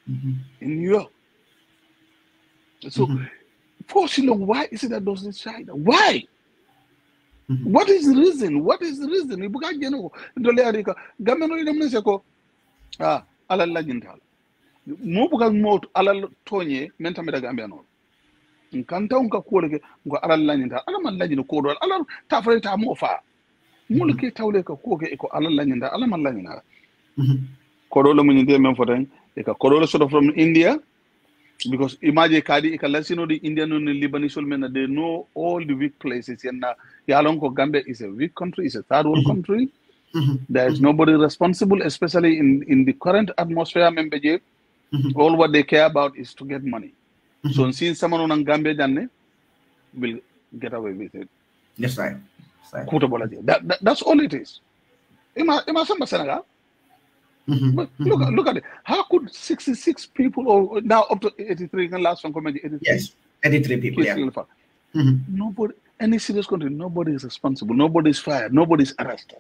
In New York. So, for so long, why is it that those is China? Why? What is the reason? What is the reason? You can't get no. Gamano idamneseko. Ala lajintal. Mo bukan mo ala tonye menta meda Gambia no. Nkanta unka kuoleke ngo ala lajintal. Ala man lajino kodo. Ala tafare ta mo fa. Mo leke tawle ka kuoke eko ala lajintal. Ala man lajina. Kodo lo muninde men foten. Eka kodo sort of from India. Because imagine Kadi, the Indian and Lebanese men, they know all the weak places. And Yalonko Gambia is a weak country, it's a third world country. There is nobody responsible, especially in the current atmosphere. All what they care about is to get money. So since someone on Gambia will get away with it. That's right. That's all it is. Senegal. But look at it. How could 66 people, or now up to 83, can last from comedy? 83? Yes, 83 people. Yeah. Nobody, any serious country, nobody is responsible. Nobody is fired. Nobody is arrested.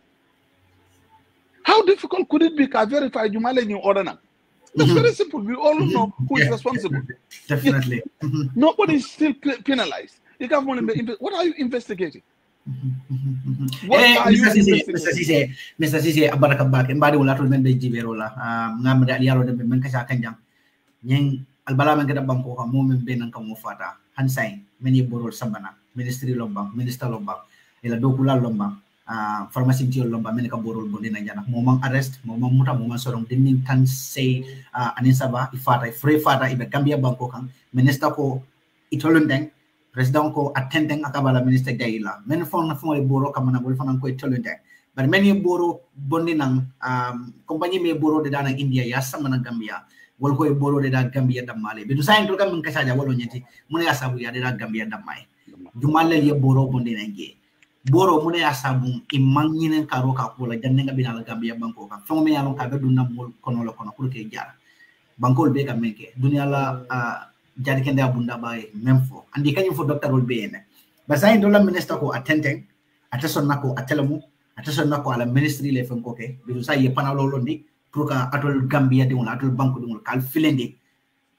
How difficult could it be to verify you in order now? That's very simple. We all know who is responsible. Definitely. Nobody is still penalized. You can't, what are you investigating? Mr. Ceesay abarakabak embadi wala to men be jibero la ngam da yaro de men ka kanjang nyeng albala men gada banko ka mo men be nan ka mo fata hansay men borol sabana ministry lomba minister lomba ila dokula lomba pharmacy ti lomba men ka borol bondi na jana mo mang arrest mo mang muta mo mang sorong dinning tan say anisaba ifata free fata ibe Gambia banko kan minister ko itolundeng President ko attending akabala minister Gaila. Men phone na phone boro kamana bol phone ko itolundeng. But many boro bondi nang company me boro de dana India ya sama na Gambia. Wol ko boro de da Gambia da male. Bidu sain to kam min kasaja wolo nyeti. Mune asabu ya de da Gambia da mai. Jumale ye boro bondi nange. Boro mune asabu imang nyinen karo ka ko la janne ngabina la Gambia banko ka. Fon me yalon ka be dunna mol kono la kono pour ke jara. Bankol be ka menke. Dunia la jadi kende abunda bay memfo andi kanyum fo doctor wol bene basay do la minister ko attending attention nako atelamu attention nako ala ministry le fen ko ke bidu say ye panalo londi pour ka atol Gambia de wala atol banko de wala kal filendi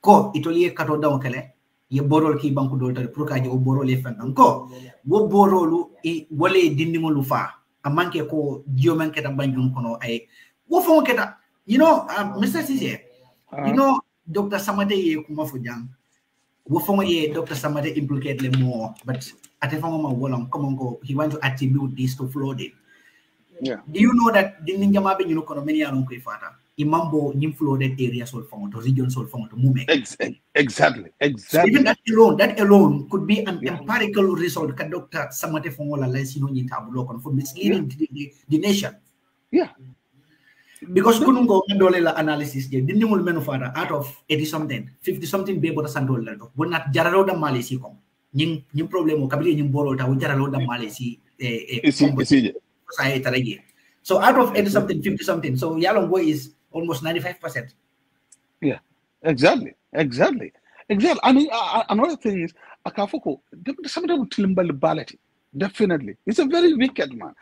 ko itolier kato daw kele ye borol ki banko do tar pour ka je o borol le fen ko bo borolu e wole dindingo lu fa amanke ko jiomen keta banjum kono ay wo fo keta you know Mr. Ceesay you know Dr. Samade ye kuma fo jang wo fongo ye Dr. Samade implicate le more, but at a fongo ma wolong come on go he want to attribute this to flooding. Yeah. Do you know that the ninja mabe you know kono many alon ko fata imambo nyim flooded area sol fongo to region sol fongo to movement. Exactly. So even that alone could be an empirical result ka Dr. Samate fongo la sino nyi tabulo kon for misleading the nation. Yeah. Because kunungo ndole la analysis je dinimul menu fada out of 80 something 50 something be bota sandol la do wonat jaralo da malesi kom ñing problème kabri ñing boro ta jaralo da malesi so out of 80 something 50 something so yalong boy is almost 95%. Yeah, exactly. I mean, another thing is akafoko somebody will timbal ballet. Definitely, he's a very wicked man.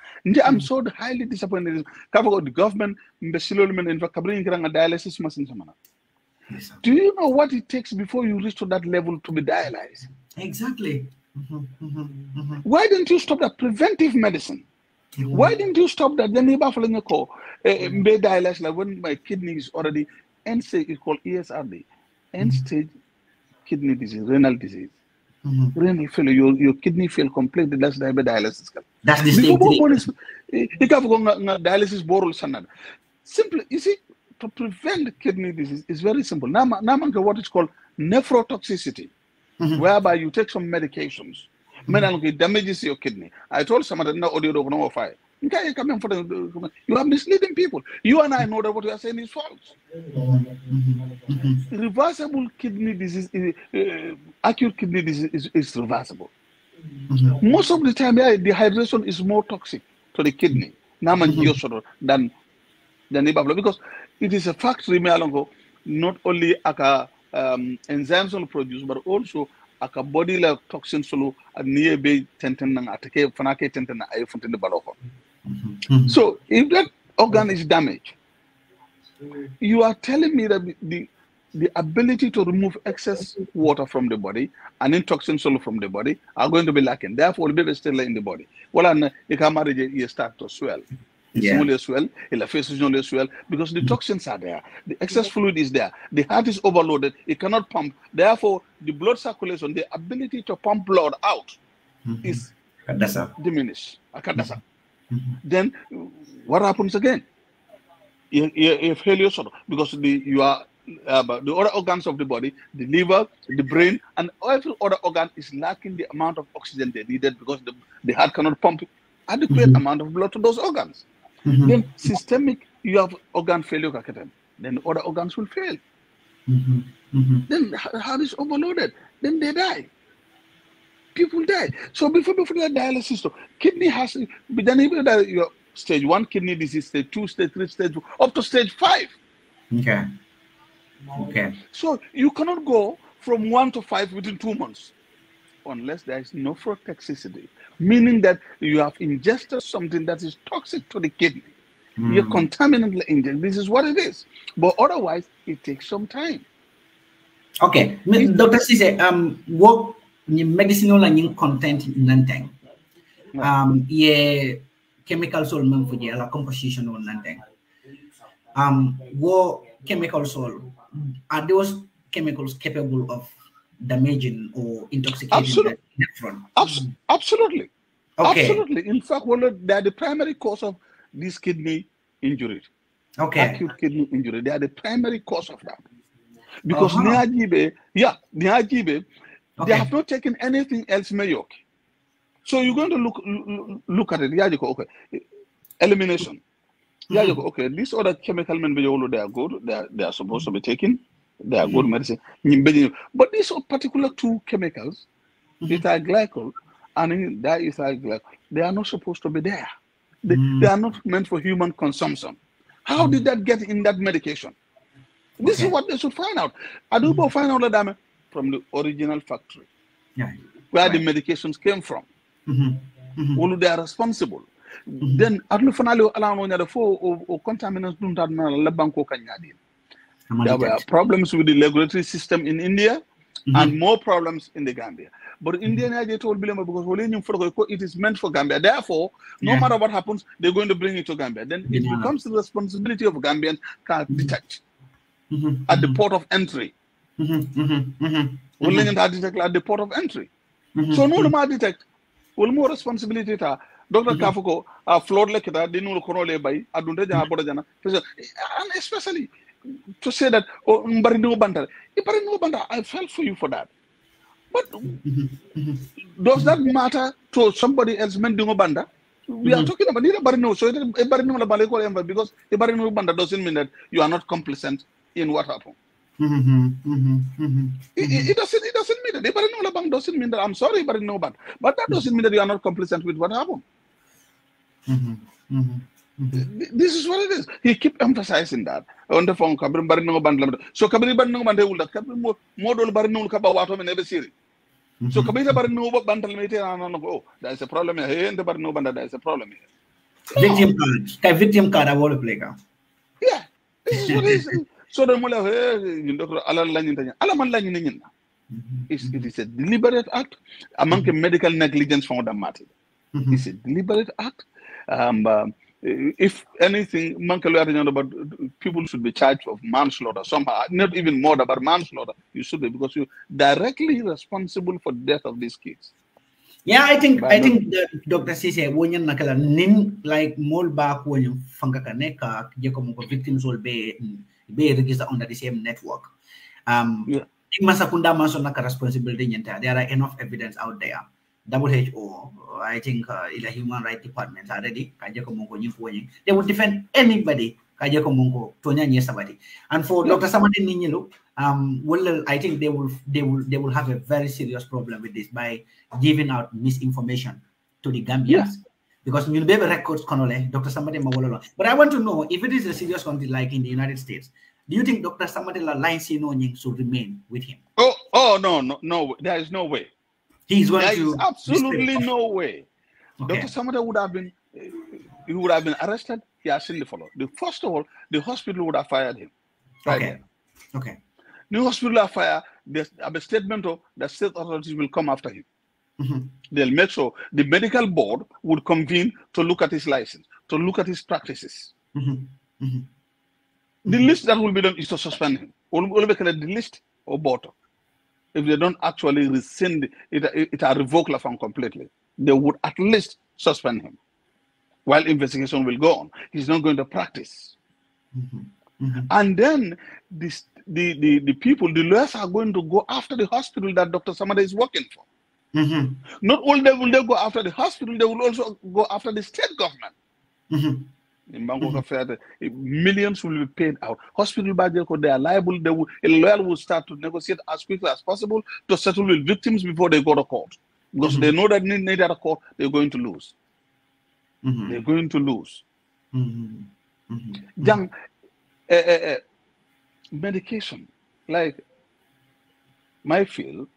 I'm so highly disappointed. The government, dialysis machine. Do you know what it takes before you reach to that level to be dialyzed? Exactly. Why didn't you stop that preventive medicine? Why didn't you stop that? Then dialysis, like when my kidney is already end stage, it's called ESRD, end stage kidney disease, renal disease. Renal failure, your kidney fail completely. That's dialysis. That's the stage. Dialysis boral sanad. Simply, you see, to prevent kidney disease is very simple. Now, what is called nephrotoxicity, whereby you take some medications. It damages your kidney. I told somebody no audio no fire. You are misleading people. You and I know that what you are saying is false. Reversible kidney disease, acute kidney disease is reversible. Most of the time, dehydration is more toxic to the kidney than because it is a factory not only enzymes will produce, but also aka body la toxin solo near be tenten nang atake fanake tenten na ay fonte de baloko. So if that organ is damaged, you are telling me that the ability to remove excess water from the body and toxin solo from the body are going to be lacking. Therefore, the baby is still in the body. Well, you start to swell. It's only swell, the face is only swell because the toxins are there. The excess fluid is there. The heart is overloaded. It cannot pump. Therefore, the blood circulation, the ability to pump blood out is diminished. Then what happens again? You failure because the other organs of the body, the liver, the brain, and every other organ is lacking the amount of oxygen they needed because the heart cannot pump adequate amount of blood to those organs. Then systemic, you have organ failure, then other organs will fail. Then heart is overloaded. Then they die. People die. So before the dialysis, kidney has then even your stage 1 kidney disease, stage 2, stage 3, stage 4, up to stage 5. Okay. So you cannot go from 1 to 5 within 2 months unless there is nephrotoxicity, meaning that you have ingested something that is toxic to the kidney. You're contaminated ingested. This is what it is. But otherwise, it takes some time. Okay. Dr. Ceesay, what medicinal and content in nanteng? Chemical soul for the composition on nanteng. What chemical soul are those chemicals capable of damaging or intoxicating the nephron? Absolutely. Okay. Absolutely. In fact, they are the primary cause of this kidney injury. Okay. Acute kidney injury. They are the primary cause of that. Because they have not taken anything else mayok. So you're going to look at it. Okay. Elimination. Okay, these other chemical men they are good. They are supposed to be taken. They are good medicine. But these particular 2 chemicals, ethyl glycol and diethyl glycol, they are not supposed to be there. They are not meant for human consumption. How did that get in that medication? This is what they should find out. Adubo find out that from the original factory, where the medications came from. They are responsible. Then finally allow the 4 contaminants there were problems with the regulatory system in India and more problems in the Gambia. But India told Bilema because it is meant for Gambia. Therefore, no matter what happens, they're going to bring it to Gambia. Then it becomes the responsibility of Gambians to detect at the port of entry. At the port of entry. So no more detect. Well, more responsibility Dr. Kafuko, flawed like that, didn't know Corole by Adunta Bodajana. And especially to say that, oh, Mbarino Banda, Ibarino Banda, I felt for you for that. But does that matter to somebody else, Mendingo Banda? We are talking about Ibarino, so Ibarino Baleko, because Ibarino Banda doesn't mean that you are not complicit in what happened. It doesn't mean that Ibarino Band doesn't mean that I'm sorry, Ibarino Band, but that doesn't mean that you are not complicit with what happened. This is what it is. He keep emphasizing that on the phone. So Kabiri Barino Band will that model Barino Kabawato in every series. So Kabira Barino Bantalmate, oh, there's a problem here. In the Barino Banda, there's a problem here. Victim card, I want to play. Yeah, this is what it is. So the Mula, it is a deliberate act among the medical negligence found a matter. It's a deliberate act. If anything, about people should be charged of manslaughter somehow, not even murder, but manslaughter. You should be, because you're directly responsible for the death of these kids. Yeah, I think Dr. Ceesay, when you nakala nin like more back when you fangakaneka, victims will be registered under the same network. Masakunda Masonaka responsibility. There are enough evidence out there. WHO, I think, the Human Rights Department already. They would defend anybody. And for Dr. Samadi Ninyilu, well, I think they will have a very serious problem with this by giving out misinformation to the Gambians. Because you'll be able records Dr. Samadi Mawolo. But I want to know if it is a serious country like in the United States. Do you think Dr. Samadi Lain should remain with him? Oh no, there is no way. He's going there to is absolutely no way. Okay. Dr. Samada would have been arrested. He has seen the follow. First of all, the hospital would have fired him. Right. Okay. The hospital will fire. There's a statement of the state authorities will come after him. They'll make sure the medical board would convene to look at his license, to look at his practices. The list that will be done is to suspend him. We'll make the list or bottom. If they don't actually rescind it are revoke la from completely, they would at least suspend him while investigation will go on. He's not going to practice. And then the people, the lawyers are going to go after the hospital that Dr. Samada is working for. Not only will they go after the hospital, they will also go after the state government. In Bangkok Affair, millions will be paid out. Hospital budget, they are liable. A lawyer will start to negotiate as quickly as possible to settle with victims before they go to court. Because they know that need at a court, they're going to lose. They're going to lose. Young medication, like my field,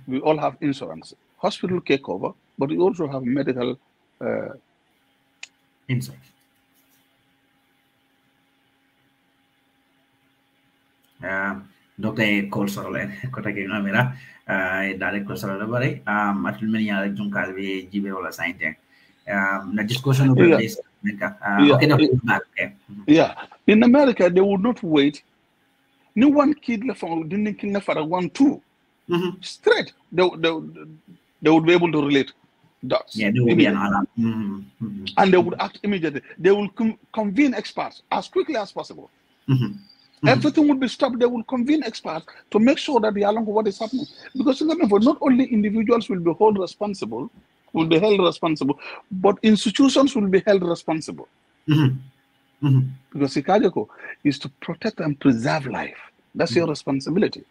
we all have insurance. Hospital take over, but we also have medical insight. Dr. Colsorole, Kotaki Namira, Direct Colsorole, Matrimonial Junkal, Jibeola Science. The discussion of this. In America, they would not wait. No one kid left for didn't kill for 1-2. Straight, they would be able to relate dots. Yeah, there will be an alarm. And they would act immediately. They will convene experts as quickly as possible. Everything will be stopped. They will convene experts to make sure that they are along with what is happening. Because remember, not only individuals will be held responsible, but institutions will be held responsible. Because Ikajako is to protect and preserve life. That's your responsibility.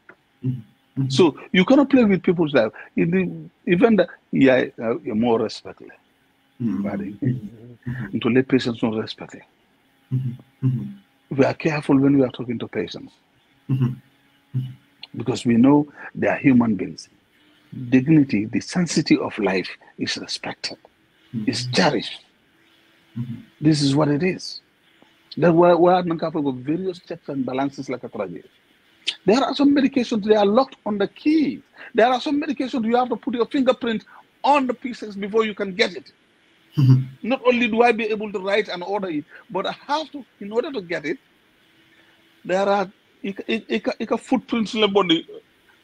So you cannot play with people's life. In the event that you're more respectful. To let patients know respect. We are careful when we are talking to patients. Because we know they are human beings. Dignity, the sanctity of life is respected, is cherished. This is what it is. That we are not capable of various checks and balances like a tragedy. There are some medications, they are locked on the key. There are some medications you have to put your fingerprint on the pieces before you can get it. Not only do I be able to write and order it, but I have to, in order to get it, there are footprints in the body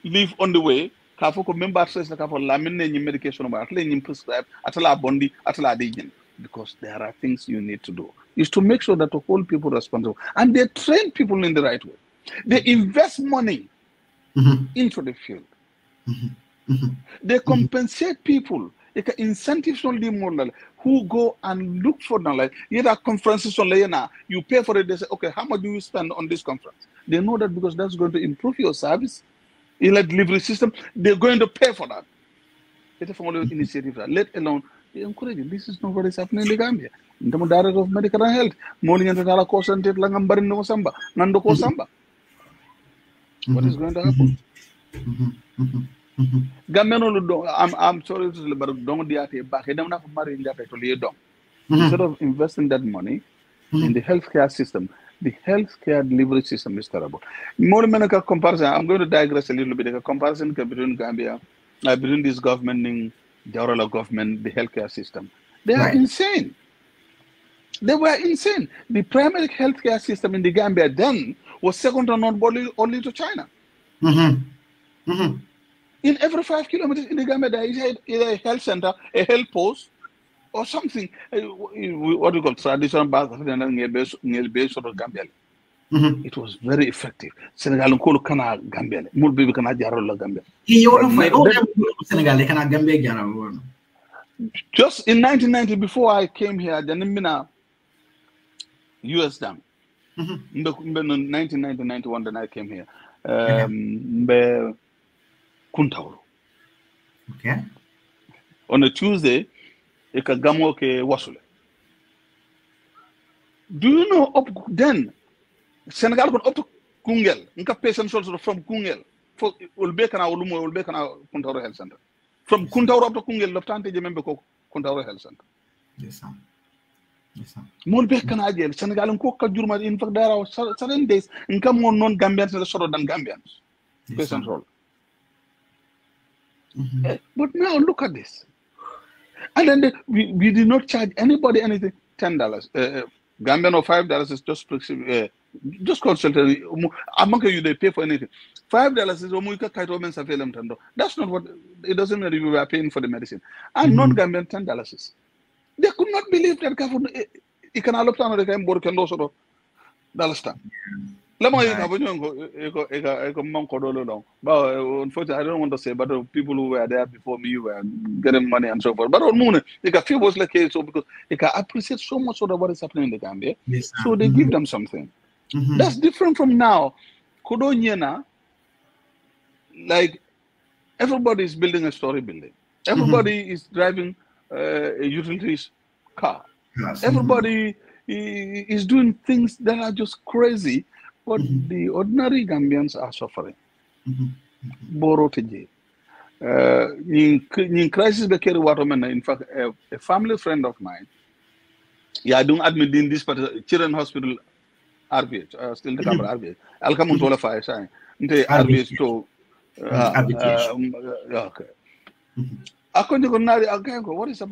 leave on the way. ka fo ko member stress ka fo Lamin ne ñi medication ba atle ñi prescribe atala bondi atala de ñin, because there are things you need to do is to make sure that to hold people responsible, and they train people in the right way. They invest money into the field. They compensate people. They can incentives on the model who go and look for them. Like, conferences on you pay for it. They say, okay, how much do you spend on this conference? They know that because that's going to improve your service, in a delivery system. They're going to pay for that. It's a follow initiative. Let alone they encourage it. This is not what is happening in the Gambia. In the Director of Medical and Health, morning and the concentrate langambar no samba, nando ko samba. What is going to happen? I'm sorry to say, but don't diate back. I don't have money in that to lay down. Instead of investing that money in the healthcare system, the healthcare delivery system is terrible. More medical comparison. I'm going to digress a little bit. A comparison between Gambia, between this government and the oral government, the healthcare system. They are insane. They were insane. The primary healthcare system in the Gambia then was second to none only to China. In every 5 kilometers in the Gambia, there is either a health center, a health post, or something. What we call traditional bath sort of Gambia. It was very effective. Senegal ko kana Gambia. Mul bibi kana jaro la Gambia. Senegal kana Gambia jaro. Just in 1990, before I came here, the Nimina US dam. In 1990-91, then I came here. Kuntauru. Okay. On a Tuesday, Ekagamo ke Wasule. Do you know up then? Senegal got up to Kungel. Nka patients also from Kungel. For Ulbekana Ulumo Ulbekana Kuntauru Health Center. From Kuntauru up to Kungel, Loftante Jemembe Kuntauru Health Center. Yes, sir. Mulbekana Jel, Senegal and Coca Jurma. In fact, there are certain days in come on non Gambians and sort than Gambians. Patient role. But now look at this. And then we did not charge anybody anything. $10. Gambian or $5 is just consulted. Among you, they pay for anything. $5 is Omuika Kaitomen Safelem Tando. That's not what it doesn't matter if we are paying for the medicine. And non-Gambian $10 is. They could not believe that it can allow time to work and also $1. Unfortunately, I don't want to say, but people who were there before me were getting money and so forth. But on Moon, a few was like so because they can appreciate so much of what is happening in the Gambia. Yes, so they give them something. That's different from now. Kodonyena, like everybody is building a story building. Everybody is driving a utilities car. Yes. Everybody is doing things that are just crazy. But the ordinary Gambians are suffering. Boroteje. In crisis, in fact, a family friend of mine, doing admit in this particular children's hospital, RBH, still the camera RBH. I'll come on to fire sign. RBH to okay. What is up?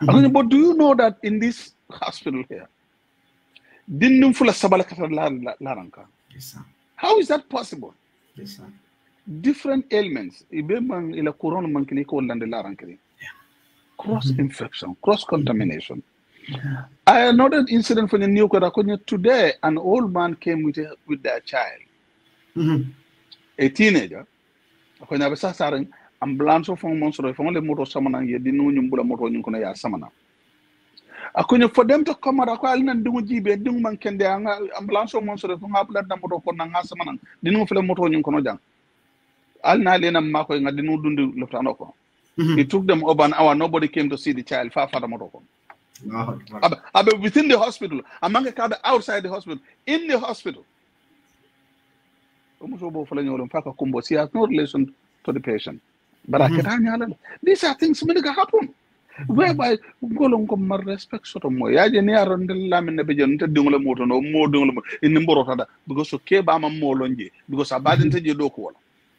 Brother but do you know that in this hospital here, how is that possible? Yes, sir. Different ailments, cross infection, cross contamination. I had another incident for the new today. An old man came with their child, a teenager. Ambulance of monster from only motor samana ye dinu nyumbula motor nyunkona ya samana. Akunye for them to come out and do jibe dung man kende ambulance of monster from upland na motor kona nga samana dinu fele motor nyunkono jang. Al na lena mako nga dinu dundu lefta ko. It took them over an hour. Nobody came to see the child. Far the motor. Within the hospital, among the outside the hospital, in the hospital. He has no relation to the patient. But these are things that can happen. Whereby respect sort of more. Lamin in the because because I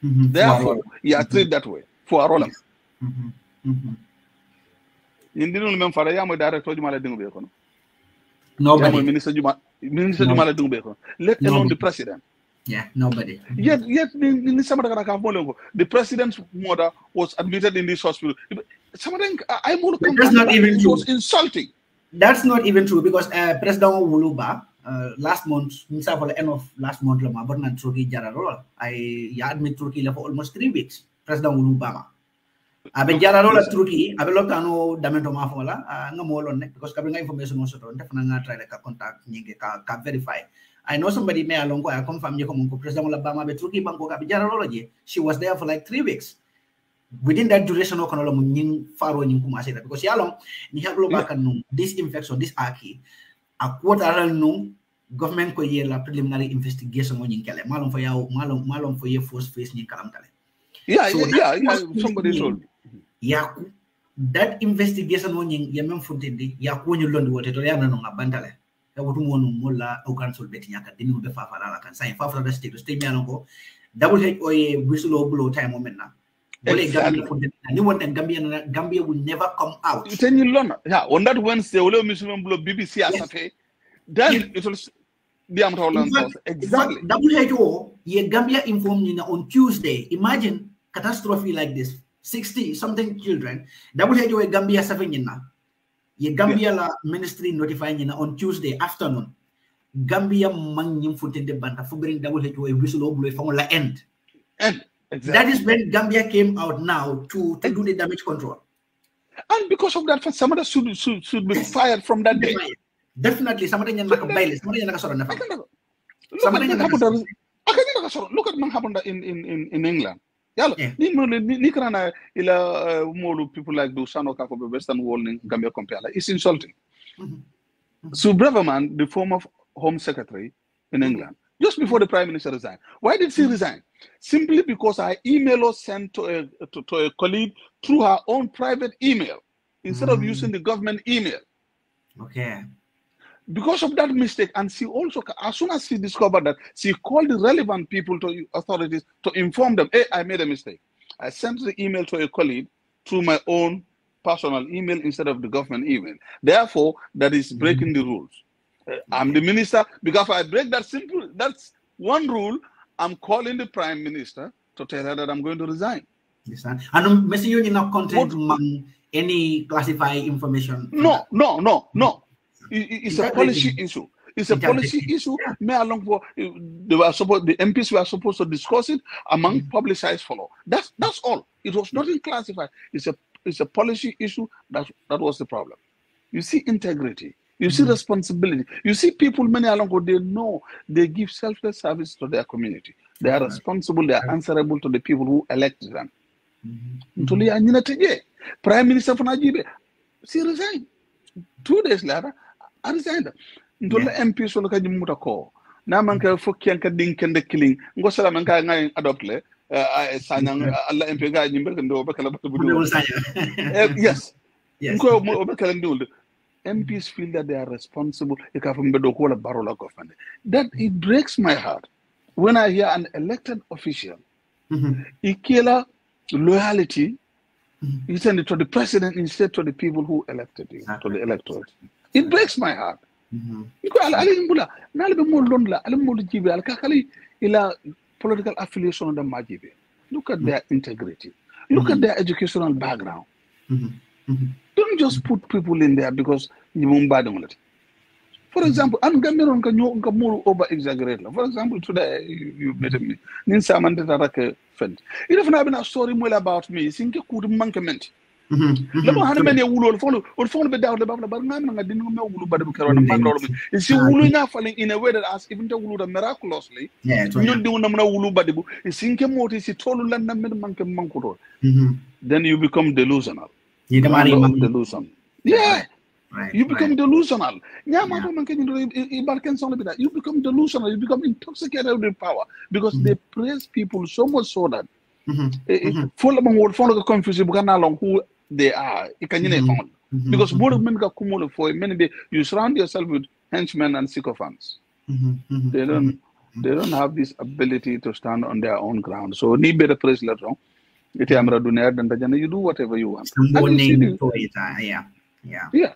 therefore, you are treated that way for a role. In the room, Faraya, director Jumala Dungbeco. No, Minister Jumala Dungbeco. Let alone the president. Yeah, nobody. Yet the president's mother was admitted in this hospital. That's not even true. It was insulting. That's not even true because President Wuluba last month, for the end of last month, I admit Turkey for almost 3 weeks. President Wuluba. Abe jararola Turkey, abe lotano damento mafola, ngamolon because kabinga information also don't definitely try to contact nyinge ka verify. I know somebody may along I confirm you come President Obama be Turkey banko ka jararology. She was there for like 3 weeks. Within that duration, no kanolo nying faro nying kumase because yalong ni hablo bakan this infection, this aki, a quarter no government ko la preliminary investigation on nying kale malong for ye first phase nying kalam kale. Yeah, somebody told me. Yaku that investigation on nying yamem funtindi yaku nyu londi wote to yana no ngabantale. Ya wutu monu mola o cancel beti nyaka dinu be fa la kan sai fa da state stay me alongo WHO whistleblower time moment na. Exactly. Gambia will never come out. Yeah, on that Wednesday, BBC then it will be exactly. WHO, Gambia informed me on Tuesday. Imagine catastrophe like this: 60 something children. WHO Gambia 7 Gambia la ministry notifying on Tuesday afternoon. Gambia mangim futende banta for bring WHO whistleblower from la end. Exactly. That is when Gambia came out now to do the damage control. And because of that, somebody should be fired from that day. Definitely, somebody can make a bail. Somebody can make a look at what happened in England. People like Dusano Kako, the Western Wall in Gambia Compiala. It's insulting. So Braverman, the former Home Secretary in England, just before the Prime Minister resigned. Why did she resign? Simply because her email was sent to a colleague through her own private email instead of using the government email. Okay. Because of that mistake, and she also, as soon as she discovered that, she called the relevant people to authorities to inform them, hey, I made a mistake. I sent the email to a colleague through my own personal email instead of the government email. Therefore, that is breaking the rules. I'm the minister, because if I break that's one rule, I'm calling the Prime Minister to tell her that I'm going to resign. Yes, and Messi, you not content any classified information? No. It's a policy issue. It's a policy issue. The MPs were supposed to discuss it among publicized follow. That's all. It was nothing classified. It's a policy issue. That was the problem. You see integrity. You see responsibility. You see people many along they know they give selfless service to their community. They are responsible. They are answerable to the people who elected them. Prime Minister 𝒂𝒄𝒄𝒏, she resigned. 2 days later, I resigned. MP so ka jimuta ko. Na man ka fokki ka dinken de killing. Ngo sala man ka ngai adoptle. Sanyang Allah MP ga jimbe ndo bakala budu. Yes. Ngo bakala ndul. MPs feel that they are responsible. That it breaks my heart when I hear an elected official, ikela loyalty, he send it to the president instead to the people who elected you, to the electorate. It breaks my heart. Political affiliation. Look at their integrity. Look at their educational background. Don't just put people in there because you won't buy them. For example, I'm going to over exaggerate. For example, today you met me. Ninsa Mandata friend. If I have a story more about me, think you could mankament. Many will follow or follow the doubt about the banana. I didn't know who but the is you enough falling in a way that as even to Wulu miraculously. Yeah, you don't know Wulu Badibu. Is think what is it told London Manko. Then you become delusional. You delusion. Yeah. Right, you become delusional. You become delusional. You become intoxicated with power because they praise people so much so that follow the confusion who they are. Because for many days you surround yourself with henchmen and sycophants. They don't have this ability to stand on their own ground. So need better praise later on. You do whatever you want. Yeah.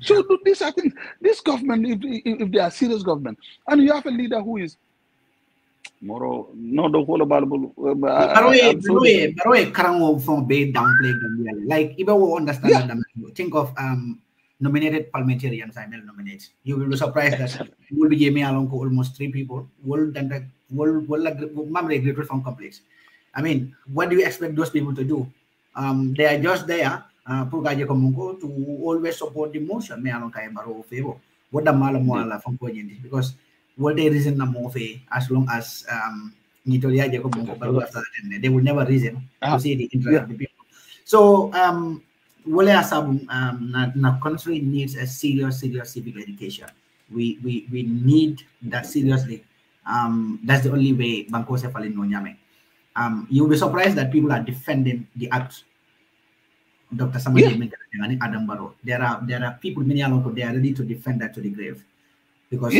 So these are things. This government, if they are serious government, and you have a leader who is Moro no do ko balbul. Baroe karango from bay downplay Gambia. Like even we understand that think of nominated parliamentarians I will nominate. You will be surprised that will be Jamie along almost 3 people. Will graduate from complex. I mean, what do you expect those people to do? They are just there to always support the motion. Me along kay baro favor. What the mala from because what they reason na more as long as they will never reason to see the interest of the people. So na country needs a serious civic education. We need that seriously. That's the only way Banco Cephalin no nyame. You'll be surprised that people are defending the act. Dr. 𝒒𝒏 and Adam Barrow. There are people many along they are ready to defend that to the grave because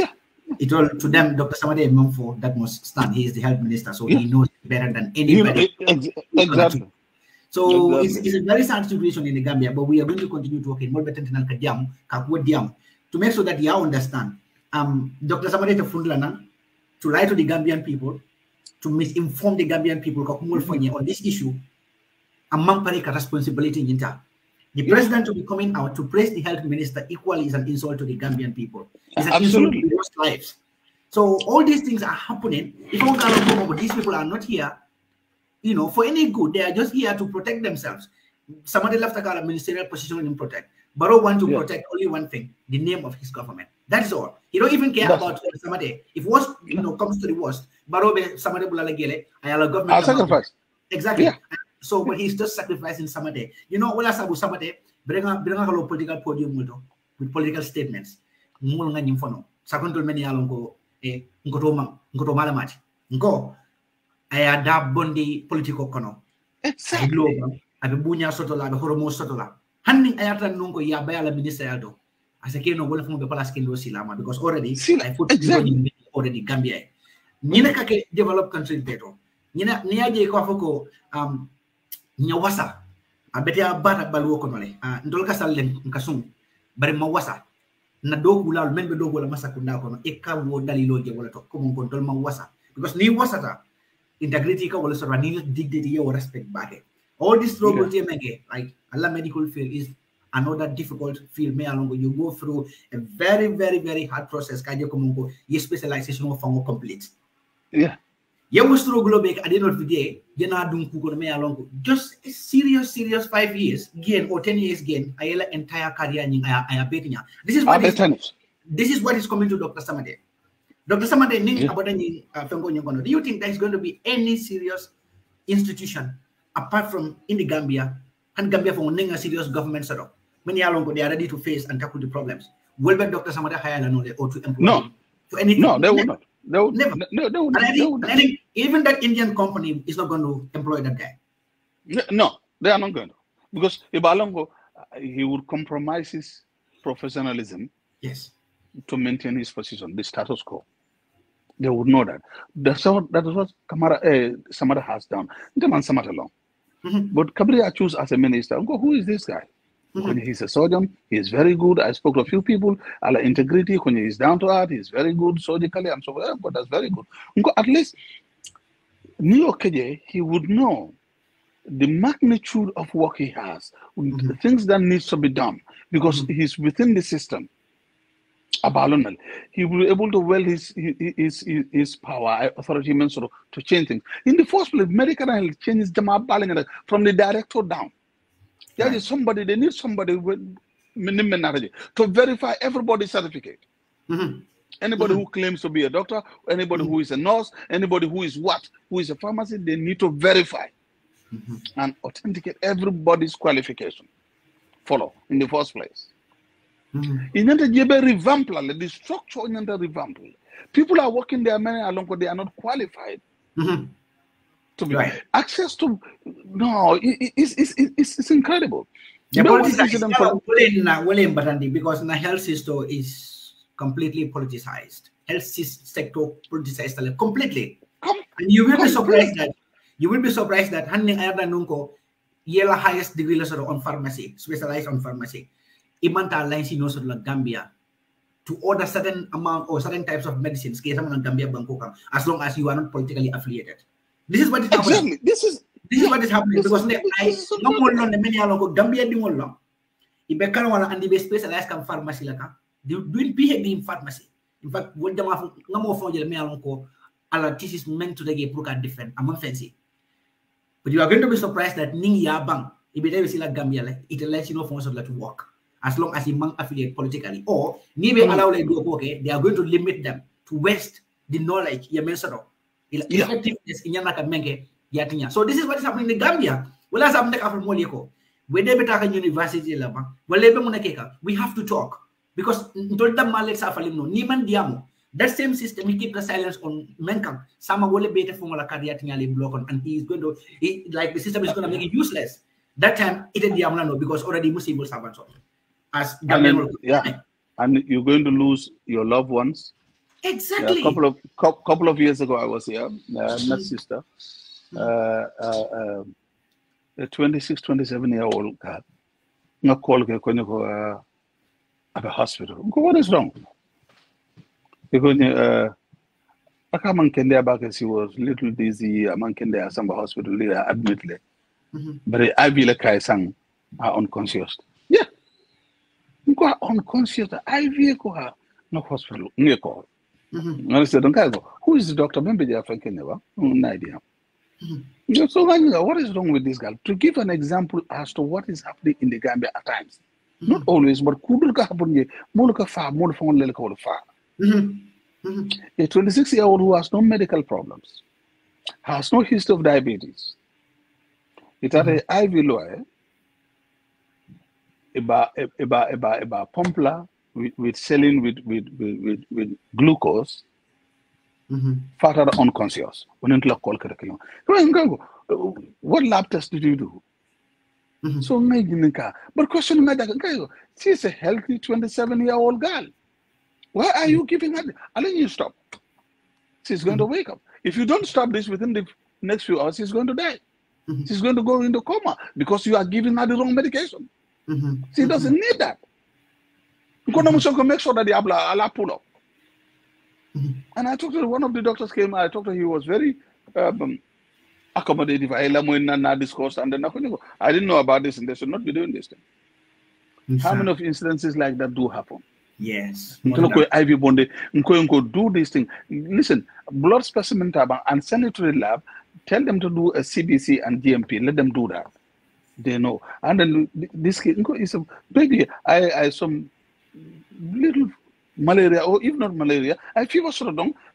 it all to them Dr. 𝒒𝒏 that must stand. He is the health minister, so he knows better than anybody. Exactly. So it's a very sad situation in the Gambia, but we are going to continue talking more better than to make sure that you understand. Dr. 𝒒𝒏 to lie to the Gambian people, to misinform the Gambian people on this issue. A responsibility in the president to be coming out to praise the health minister equally is an insult to the Gambian people. It's an insult to people's lives. So all these things are happening. If these people are not here, for any good, they are just here to protect themselves. Somebody left a ministerial position and protect. Barrow want to protect only one thing: the name of his government. That is all. He don't even care about somebody. If worst comes to the worst, Barrow somebody government sacrifice. Exactly. So, but he's just sacrificing Samade. What else about Samade? Bring a political podium with political statements. Mulanga nyimfono. Sakontul meni alongo ngoto malamati. Ngo ayada bondi political kono. Exactly. Abe bunya sotola, abe horomo sotola. Handing ayata nungo ya bayala minister aldo. Asake no wole fumo be pala skindo silama because already I put already Gambia. Nina kake develop country beto. Nina niaje ko afoko nyawasa abete abata baluo konole ndol kasal len nkasum bari mawasa na dogu la men be dogu la masakunda kono e ka wo dalilo je wala to ko mon kon dol mawasa because ni wasata integrity ka wala so ni dignity or respect back all this struggle mege like Allah medical field is another difficult field me along you go through a very hard process ka je ko mon ko ye specialization of fango complete you will struggle at the end of the day, just a serious 5 years gain or 10 years gain, I entire career this is what is coming to Dr. 𝒒𝒏. Dr. 𝒒𝒏, do you think there is going to be any serious institution apart from in the Gambia and Gambia for a serious government setup? Many they are ready to face and tackle the problems. Will Dr. 𝒒𝒏 hire or to employ to anything? No, they will not. They would never. I think even that Indian company is not going to employ that guy. No, they are not going to. Because Ibalongo, he would compromise his professionalism to maintain his position, the status quo. They would know that. That's what Samara has done. But Kabria choose as a minister. Who is this guy? When he's a surgeon, he is very good. I spoke to a few people. Integrity, when he is down to earth, he is very good surgically and so on. But that's very good. At least, he would know the magnitude of work he has, the things that needs to be done, because he's within the system. He will be able to wield his power, authority, to change things. In the first place, medical health changes from the director down. There is somebody, they need somebody to verify everybody's certificate. Anybody who claims to be a doctor, anybody who is a nurse, anybody who is a pharmacist, they need to verify and authenticate everybody's qualification. Follow in the first place. In the structure in the revamp. People are working there many along, but they are not qualified. To be access to it's incredible. The because the health system is completely politicized. Health sector politicized completely. And you will be surprised that handing ayada nunko yela highest degree on pharmacy, specialized on pharmacy. Imanta lines in Gambia. to order certain amount or certain types of medicines. As long as you are not politically affiliated. This is what is happening. Exactly. This is what is happening because no more long many along Gambia di long. Ibekana wala andi be specialized kam pharmacy la ka. Doing PhD in pharmacy. In fact, what the ngamo fonjel me along ko ala this is meant to get proper different. I'm fancy. But you are going to be surprised that ning ya bang ibede sila Gambia like it lets you know for us to work as long as you man affiliate politically or nibe allow like do okay, they are going to limit them to waste the knowledge ya mensoro. Effectiveness in yanaka menge yatinya. So this is what is happening in Gambia. Well, as I'm the Afro Moliko, when they betaka university lama, we have to talk because that same system he keep the silence on Menkang. Sama wole beta formula cardiac block on, and he is going to like the system is going to make it useless. That time it is diamano because already Muslims have as and you're going to lose your loved ones. Exactly. A couple of years ago, I was here. My sister, a 26, 27-year-old girl, not called at the hospital. What is wrong? Because I come and can there back as he was a little dizzy. A man can there some hospital there, admittedly. But I feel like I sang unconscious. Yeah, go unconscious. I feel no hospital. I said, who is the doctor? Maybe they are thinking never. No idea. So what is wrong with this girl? To give an example as to what is happening in the Gambia at times. Not always, but a 26-year-old who has no medical problems, has no history of diabetes. It had an IV lawyer, a pumpla with selling with glucose, fatter unconscious. What lab test did you do? So but question she's a healthy 27-year-old girl. Why are you giving her? I'll let you stop. She's going to wake up. If you don't stop this within the next few hours, she's going to die. She's going to go into coma because you are giving her the wrong medication. She doesn't need that. Make sure that the Allah pull up. And I talked to one of the doctors came. I talked to him. He was very accommodative. I discussed, and then I didn't know about this, and they should not be doing this thing. How many of incidences like that do happen? Yes. Do this thing. Listen, blood specimen and send it to the lab. Tell them to do a CBC and GMP. Let them do that. They know. And then this kid is a baby. I some little malaria, or if not malaria, I fever